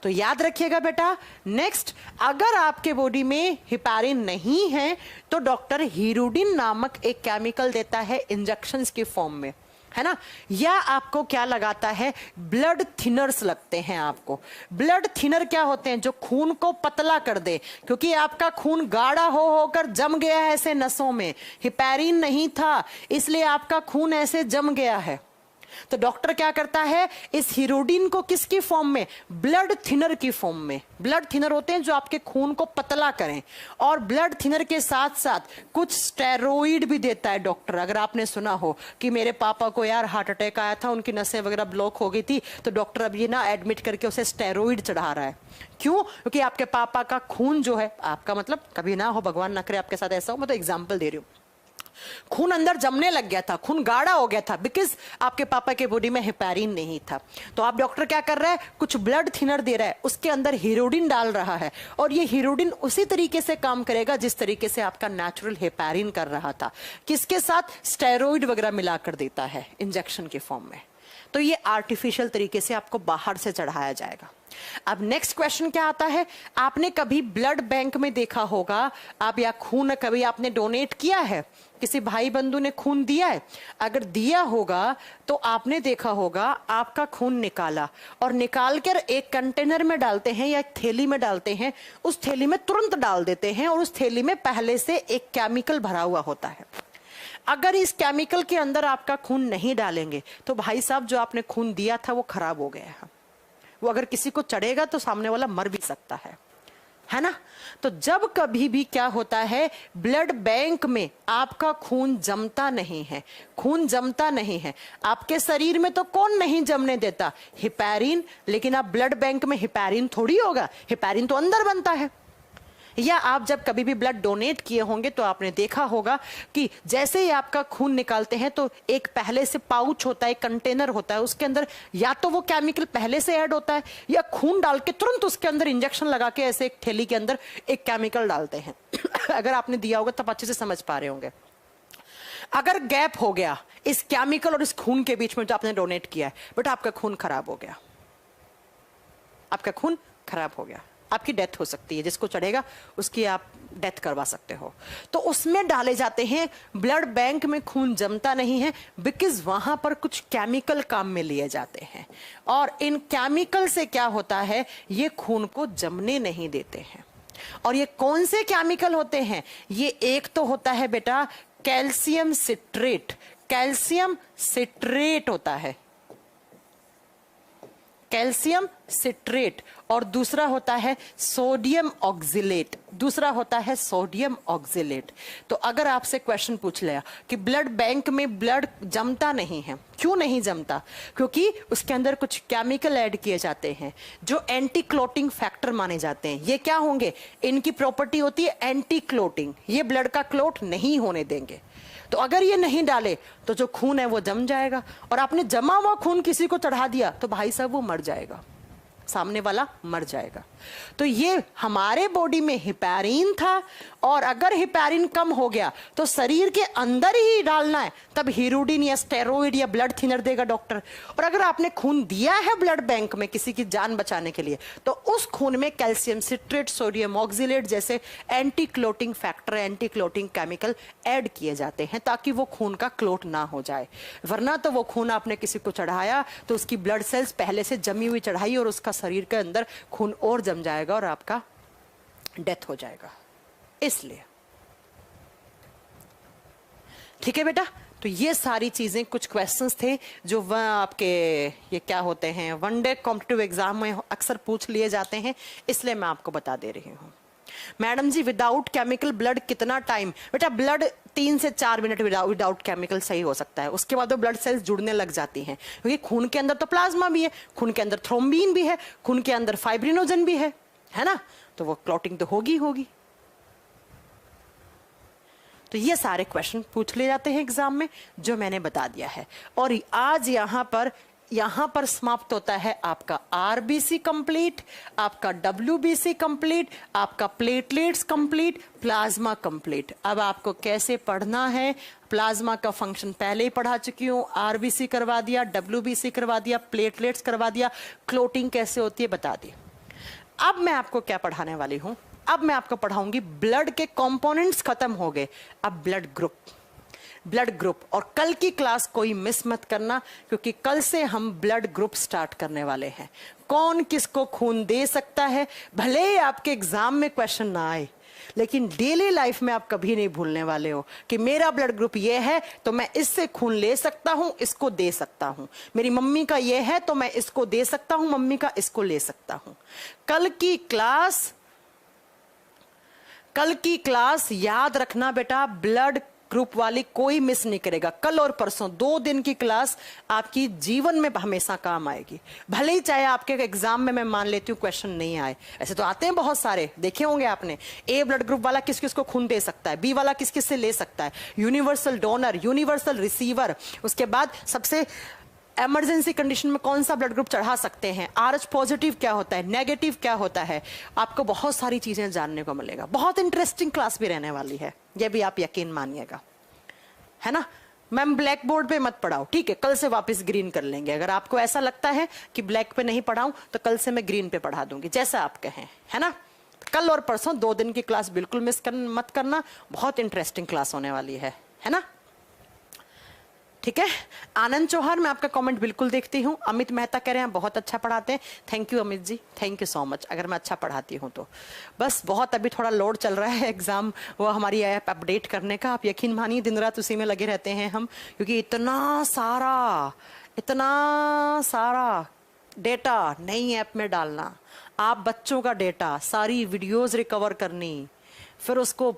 तो याद रखिएगा बेटा। नेक्स्ट, अगर आपके बॉडी में हिपैरिन नहीं है तो डॉक्टर हीरोडिन नामक एक केमिकल देता है इंजेक्शंस की फॉर्म में, है ना, या आपको क्या लगाता है, ब्लड थिनर्स लगते हैं आपको। ब्लड थिनर क्या होते हैं, जो खून को पतला कर दे, क्योंकि आपका खून गाढ़ा हो होकर जम गया है ऐसे नसों में, हिपैरिन नहीं था इसलिए आपका खून ऐसे जम गया है। तो डॉक्टर क्या करता है, इस हीरोडिन को किसकी फॉर्म में, ब्लड थिनर की फॉर्म में। ब्लड थिनर होते हैं जो आपके खून को पतला करें, और ब्लड थिनर के साथ साथ कुछ स्टेरॉइड भी देता है डॉक्टर। अगर आपने सुना हो कि मेरे पापा को यार हार्ट अटैक आया था, उनकी नसें वगैरह ब्लॉक हो गई थी, तो डॉक्टर अब ये ना एडमिट करके उसे स्टेरॉइड चढ़ा रहा है। क्यों, क्योंकि आपके पापा का खून जो है, आपका मतलब कभी ना हो, भगवान ना करे आपके साथ ऐसा हो, मैं तो एग्जाम्पल दे रही हूँ, खून अंदर जमने लग गया था, खून गाढ़ा हो गया था, बिकॉज आपके पापा के बॉडी में हिपैरिन नहीं था। तो आप डॉक्टर क्या कर रहा है, कुछ ब्लड थिनर दे रहा है, उसके अंदर हीरोडिन डाल रहा है, और ये हीरोडिन उसी तरीके से काम करेगा जिस तरीके से आपका नेचुरल हिपैरिन कर रहा था। किसके साथ, स्टेरॉइड वगैरह मिलाकर देता है इंजेक्शन के फॉर्म में। तो ये आर्टिफिशियल तरीके से आपको बाहर से चढ़ाया जाएगा। अब नेक्स्ट क्वेश्चन क्या आता है, आपने कभी ब्लड बैंक में देखा होगा, आप या खून कभी आपने डोनेट किया है, किसी भाई बंधु ने खून दिया है, अगर दिया होगा तो आपने देखा होगा आपका खून निकाला और निकाल कर एक कंटेनर में डालते हैं या एक थैली में डालते हैं, उस थैली में तुरंत डाल देते हैं और उस थैली में पहले से एक केमिकल भरा हुआ होता है। अगर इस केमिकल के अंदर आपका खून नहीं डालेंगे तो भाई साहब जो आपने खून दिया था वो खराब हो गया है, वो अगर किसी को चढ़ेगा तो सामने वाला मर भी सकता है ना। तो जब कभी भी क्या होता है, ब्लड बैंक में आपका खून जमता नहीं है, खून जमता नहीं है, आपके शरीर में तो कौन नहीं जमने देता, हिपैरिन, लेकिन आप ब्लड बैंक में हिपैरिन थोड़ी होगा, हिपैरिन तो अंदर बनता है। या आप जब कभी भी ब्लड डोनेट किए होंगे तो आपने देखा होगा कि जैसे ही आपका खून निकालते हैं तो एक पहले से पाउच होता है, कंटेनर होता है, उसके अंदर या तो वो केमिकल पहले से ऐड होता है या खून डाल के तुरंत उसके अंदर इंजेक्शन लगा के ऐसे एक थैली के अंदर एक केमिकल डालते हैं। अगर आपने दिया होगा तब अच्छे से समझ पा रहे होंगे। अगर गैप हो गया इस केमिकल और इस खून के बीच में जो आपने डोनेट किया है, बट आपका खून खराब हो गया, आपका खून खराब हो गया, आपकी डेथ हो सकती है, जिसको चढ़ेगा उसकी आप डेथ करवा सकते हो। तो उसमें डाले जाते हैं, ब्लड बैंक में खून जमता नहीं है बिकॉज वहां पर कुछ केमिकल काम में लिए जाते हैं और इन केमिकल से क्या होता है, ये खून को जमने नहीं देते हैं। और ये कौन से केमिकल होते हैं, ये एक तो होता है बेटा कैल्शियम सिट्रेट, कैल्शियम सिट्रेट होता है, कैल्शियम सिट्रेट, और दूसरा होता है सोडियम ऑक्जिलेट, दूसरा होता है सोडियम ऑक्जिलेट। तो अगर आपसे क्वेश्चन पूछ लिया कि ब्लड बैंक में ब्लड जमता नहीं है, क्यों नहीं जमता, क्योंकि उसके अंदर कुछ केमिकल ऐड किए जाते हैं जो एंटी क्लोटिंग फैक्टर माने जाते हैं। ये क्या होंगे, इनकी प्रॉपर्टी होती है एंटी क्लोटिंग, ये ब्लड का क्लोट नहीं होने देंगे। तो अगर ये नहीं डाले तो जो खून है वो जम जाएगा, और आपने जमा हुआ खून किसी को चढ़ा दिया तो भाई साहब वो मर जाएगा, सामने वाला मर जाएगा। तो ये हमारे बॉडी में हिपैरिन था, और अगर हिपैरिन कम हो गया तो शरीर के अंदर ही डालना है, तब हीरोडिन या स्टेरॉइड या ब्लड थिनर देगा डॉक्टर। और अगर आपने खून दिया है ब्लड बैंक में किसी की जान बचाने के लिए, तो उस खून में कैल्शियम सिट्रेट, सोडियम ऑक्जिलेट जैसे anti clotting factor, anti clotting chemical add किए जाते हैं ताकि वो खून का क्लोट ना हो जाए। वरना तो वो खून आपने किसी को चढ़ाया तो उसकी ब्लड सेल्स पहले से जमी हुई चढ़ाई और उसका शरीर के अंदर खून और जम जाएगा और आपका डेथ हो जाएगा। इसलिए ठीक है बेटा, तो ये सारी चीजें कुछ क्वेश्चंस थे जो वह आपके ये क्या होते हैं वनडे कॉम्पिटिटिव एग्जाम में अक्सर पूछ लिए जाते हैं, इसलिए मैं आपको बता दे रही हूं। मैडम जी विदाउट केमिकल ब्लड कितना टाइम, बेटा ब्लड 3 से 4 मिनट विदाउट केमिकल सही हो सकता है, उसके बाद वो ब्लड सेल्स जुड़ने लग जाती हैं, क्योंकि खून के अंदर तो प्लाज्मा भी है, खून के अंदर थ्रोम्बिन भी है, खून के अंदर फाइब्रिनोजन भी है ना, तो वो क्लॉटिंग तो होगी। तो ये सारे क्वेश्चन पूछ ले जाते हैं एग्जाम में जो मैंने बता दिया है। और आज यहां पर समाप्त होता है आपका आरबीसी कंप्लीट, आपका डब्ल्यूबीसी कंप्लीट, आपका प्लेटलेट्स कंप्लीट, प्लाज्मा कंप्लीट। अब आपको कैसे पढ़ना है, प्लाज्मा का फंक्शन पहले ही पढ़ा चुकी हूं, आरबीसी करवा दिया, डब्ल्यूबीसी करवा दिया, प्लेटलेट्स करवा दिया, क्लोटिंग कैसे होती है बता दी। अब मैं आपको क्या पढ़ाने वाली हूं, अब मैं आपको पढ़ाऊंगी ब्लड के कंपोनेंट्स खत्म हो गए, अब ब्लड ग्रुप। और कल की क्लास कोई मिस मत करना, क्योंकि कल से हम ब्लड ग्रुप स्टार्ट करने वाले हैं। कौन किसको खून दे सकता है, भले ही आपके एग्जाम में क्वेश्चन ना आए, लेकिन डेली लाइफ में आप कभी नहीं भूलने वाले हो कि मेरा ब्लड ग्रुप ये है तो मैं इससे खून ले सकता हूं, इसको दे सकता हूं। मेरी मम्मी का ये है तो मैं इसको दे सकता हूं, मम्मी का इसको ले सकता हूं। कल की क्लास याद रखना बेटा, ब्लड ग्रुप वाली कोई मिस नहीं करेगा। कल और परसों 2 दिन की क्लास आपकी जीवन में हमेशा काम आएगी, भले ही चाहे आपके एग्जाम में मैं मान लेती हूँ क्वेश्चन नहीं आए, ऐसे तो आते हैं बहुत सारे, देखे होंगे आपने। ए ब्लड ग्रुप वाला किस किस को खून दे सकता है, बी वाला किस किस से ले सकता है, यूनिवर्सल डोनर, यूनिवर्सल रिसीवर, उसके बाद सबसे इमरजेंसी कंडीशन में कौन सा ब्लड ग्रुप चढ़ा सकते हैं, RH पॉजिटिव क्या होता है, नेगेटिव क्या होता है। आपको बहुत सारी चीजें जानने को मिलेगा, बहुत इंटरेस्टिंग क्लास भी रहने वाली है, यह भी आप यकीन मानिएगा, है ना। मैम ब्लैक बोर्ड पे मत पढ़ाओ, ठीक है, कल से वापस ग्रीन कर लेंगे। अगर आपको ऐसा लगता है कि ब्लैक पे नहीं पढ़ाऊं तो कल से मैं ग्रीन पे पढ़ा दूंगी, जैसा आप कहें, है ना। कल और परसों 2 दिन की क्लास बिल्कुल मत करना, बहुत इंटरेस्टिंग क्लास होने वाली है ना। ठीक है, आनंद चौहान, मैं आपका कमेंट बिल्कुल देखती हूँ। अमित मेहता कह रहे हैं बहुत अच्छा पढ़ाते हैं, thank you Amit ji, thank you so much. अगर मैं अच्छा पढ़ाती हूँ तो बस बहुत अभी थोड़ा लोड चल रहा है एग्जाम, वो हमारी ऐप अपडेट करने का। आप यकीन मानिए दिन रात उसी में लगे रहते हैं हम, क्योंकि इतना सारा डेटा नई ऐप में डालना, आप बच्चों का डेटा, सारी वीडियोज रिकवर करनी, फिर उसको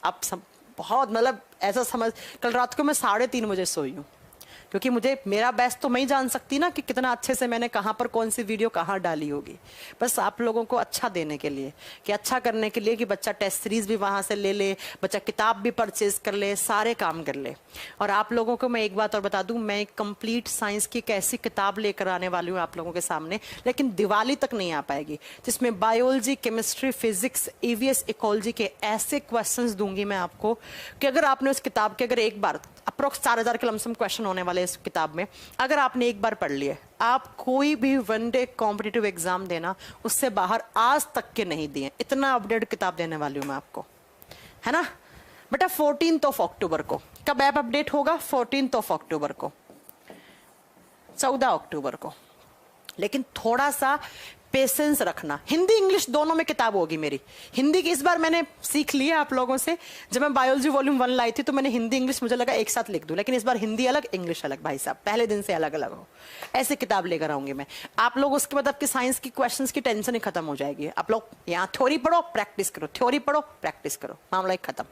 आप सब बहुत, मतलब ऐसा समझ, कल रात को मैं 3:30 बजे सोई हूँ, क्योंकि मुझे मेरा बेस्ट तो मैं ही जान सकती ना कि कितना अच्छे से मैंने कहाँ पर कौन सी वीडियो कहाँ डाली होगी। बस आप लोगों को अच्छा देने के लिए, कि अच्छा करने के लिए, कि बच्चा टेस्ट सीरीज भी वहाँ से ले ले, बच्चा किताब भी परचेज कर ले, सारे काम कर ले। और आप लोगों को मैं एक बात और बता दूं, मैं एक कंप्लीट साइंस की एक ऐसी किताब लेकर आने वाली हूँ आप लोगों के सामने, लेकिन दिवाली तक नहीं आ पाएगी, जिसमें biology, chemistry, physics, EVS, ecology के ऐसे क्वेश्चंस दूंगी मैं आपको कि अगर आपने उस किताब के, अगर एक बार, अप्रोक्स 4000 के लमसम क्वेश्चन होने वाले इस किताब में, अगर आपने एक बार पढ़ लिए, आप कोई भी वन डे कॉम्पिटिटिव एग्जाम देना उससे बाहर आज तक के नहीं दिए। इतना अपडेट किताब देने वाली हूं मैं आपको, है ना बेटा। 14 अक्टूबर को कब ऐप अपडेट होगा? 14 अक्टूबर को, 14 अक्टूबर को। लेकिन थोड़ा सा पेशेंस रखना। हिंदी इंग्लिश दोनों में किताब होगी मेरी। हिंदी की इस बार मैंने सीख लिया आप लोगों से, जब मैं बायोलॉजी वॉल्यूम 1 लाई थी तो मैंने हिंदी इंग्लिश मुझे लगा एक साथ लिख दूं, लेकिन इस बार हिंदी अलग इंग्लिश अलग, भाई साहब पहले दिन से अलग अलग हो, ऐसे किताब लेकर आऊंगी मैं। आप लोग उसके बाद आपकी साइंस की क्वेश्चंस की टेंशन ही खत्म हो जाएगी। आप लोग यहाँ थ्योरी पढ़ो, प्रैक्टिस करो, थ्योरी पढ़ो, प्रैक्टिस करो, मामला एक खत्म,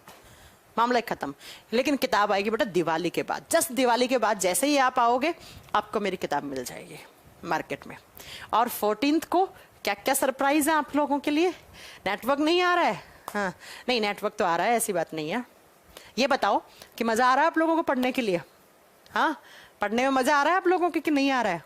मामला खत्म। लेकिन किताब आएगी बेटा दिवाली के बाद, जस्ट दिवाली के बाद जैसे ही आप आओगे आपको मेरी किताब मिल जाएगी मार्केट में। और 14 को क्या क्या सरप्राइज है आप लोगों के लिए। नेटवर्क नहीं आ रहा है? हाँ नहीं, नेटवर्क तो आ रहा है, ऐसी बात नहीं है। ये बताओ कि मजा आ रहा है आप लोगों को पढ़ने के लिए? हाँ, पढ़ने में मजा आ रहा है आप लोगों को कि नहीं आ रहा है?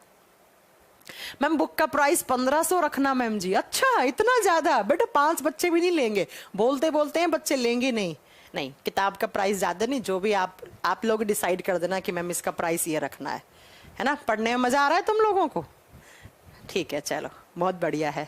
मैम बुक का प्राइस 1500 रखना मैम जी। अच्छा इतना ज्यादा? बेटा 5 बच्चे भी नहीं लेंगे, बोलते बोलते हैं बच्चे लेंगे नहीं। नहीं, किताब का प्राइस ज्यादा नहीं, जो भी आप लोग डिसाइड कर देना कि मैम इसका प्राइस ये रखना है ना। पढ़ने में मजा आ रहा है तुम लोगों को? ठीक है, चलो बहुत बढ़िया है।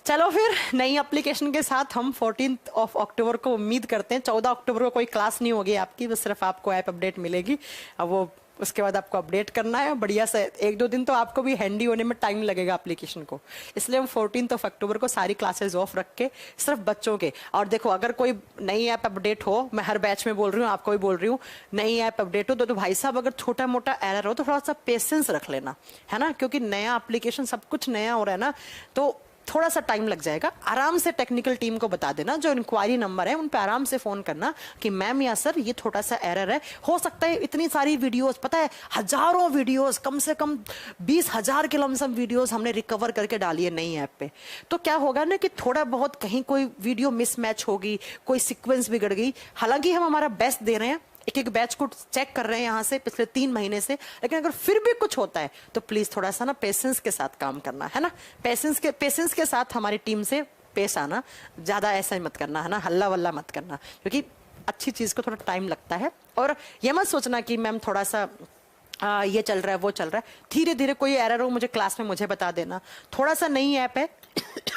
चलो फिर नई एप्लीकेशन के साथ हम 14 अक्टूबर को उम्मीद करते हैं। 14 अक्टूबर को कोई क्लास नहीं होगी आपकी, बस सिर्फ आपको ऐप अपडेट मिलेगी। अब वो उसके बाद आपको अपडेट करना है बढ़िया से। 1-2 दिन तो आपको भी हैंडी होने में टाइम लगेगा एप्लीकेशन को, इसलिए हम 14 अक्टूबर को सारी क्लासेस ऑफ रख के सिर्फ बच्चों के। और देखो अगर कोई नई ऐप अपडेट हो, मैं हर बैच में बोल रही हूँ, आपको भी बोल रही हूँ, नई ऐप अपडेट हो तो भाई साहब अगर छोटा मोटा एरर हो तो थोड़ा सा पेशेंस रख लेना, है ना, क्योंकि नया एप्लीकेशन सब कुछ नया हो रहा है ना, तो थोड़ा सा टाइम लग जाएगा। आराम से टेक्निकल टीम को बता देना, जो इंक्वायरी नंबर है उन पे आराम से फोन करना कि मैम या सर ये थोड़ा सा एरर है। हो सकता है इतनी सारी वीडियोस, पता है हजारों वीडियोस, कम से कम 20,000 के लमसम वीडियोस हमने रिकवर करके डाली है नई ऐप पे। तो क्या होगा ना कि थोड़ा बहुत कहीं कोई वीडियो मिसमैच होगी, कोई सीक्वेंस बिगड़ गई, हालांकि हम हमारा बेस्ट दे रहे हैं, एक एक बैच को चेक कर रहे हैं यहाँ से पिछले 3 महीने से, लेकिन अगर फिर भी कुछ होता है तो प्लीज थोड़ा सा ना पेशेंस के साथ काम करना, है ना। पेशेंस के साथ हमारी टीम से पेश आना, ज्यादा ऐसा ही मत करना, है ना, हल्ला वल्ला मत करना, क्योंकि अच्छी चीज को थोड़ा टाइम लगता है। और ये मत सोचना कि मैम थोड़ा सा ये चल रहा है वो चल रहा है, धीरे धीरे कोई एरर हो मुझे क्लास में मुझे बता देना। थोड़ा सा नई ऐप है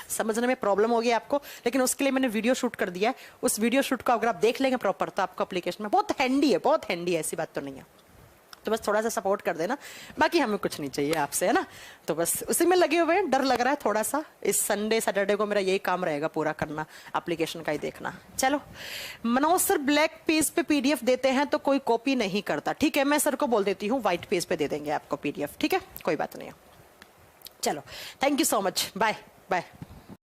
समझने में प्रॉब्लम होगी आपको, लेकिन उसके लिए मैंने वीडियो शूट कर दिया है। उस वीडियो शूट को अगर आप देख लेंगे प्रॉपर तो आपको एप्लीकेशन में बहुत हैंडी है, बहुत हैंडी है, ऐसी बात तो नहीं है। तो बस थोड़ा सा सपोर्ट कर देना, बाकी हमें कुछ नहीं चाहिए आपसे, है ना। तो बस उसी में लगे हुए हैं। डर लग रहा है थोड़ा सा, इस संडे सैटरडे को मेरा यही काम रहेगा पूरा करना, एप्लीकेशन का ही देखना। चलो मनोज सर ब्लैक पेज पे पीडीएफ देते हैं तो कोई कॉपी नहीं करता, ठीक है, मैं सर को बोल देती हूँ व्हाइट पेज पे दे देंगे आपको पीडीएफ, ठीक है, कोई बात नहीं है। चलो thank you so much, bye bye.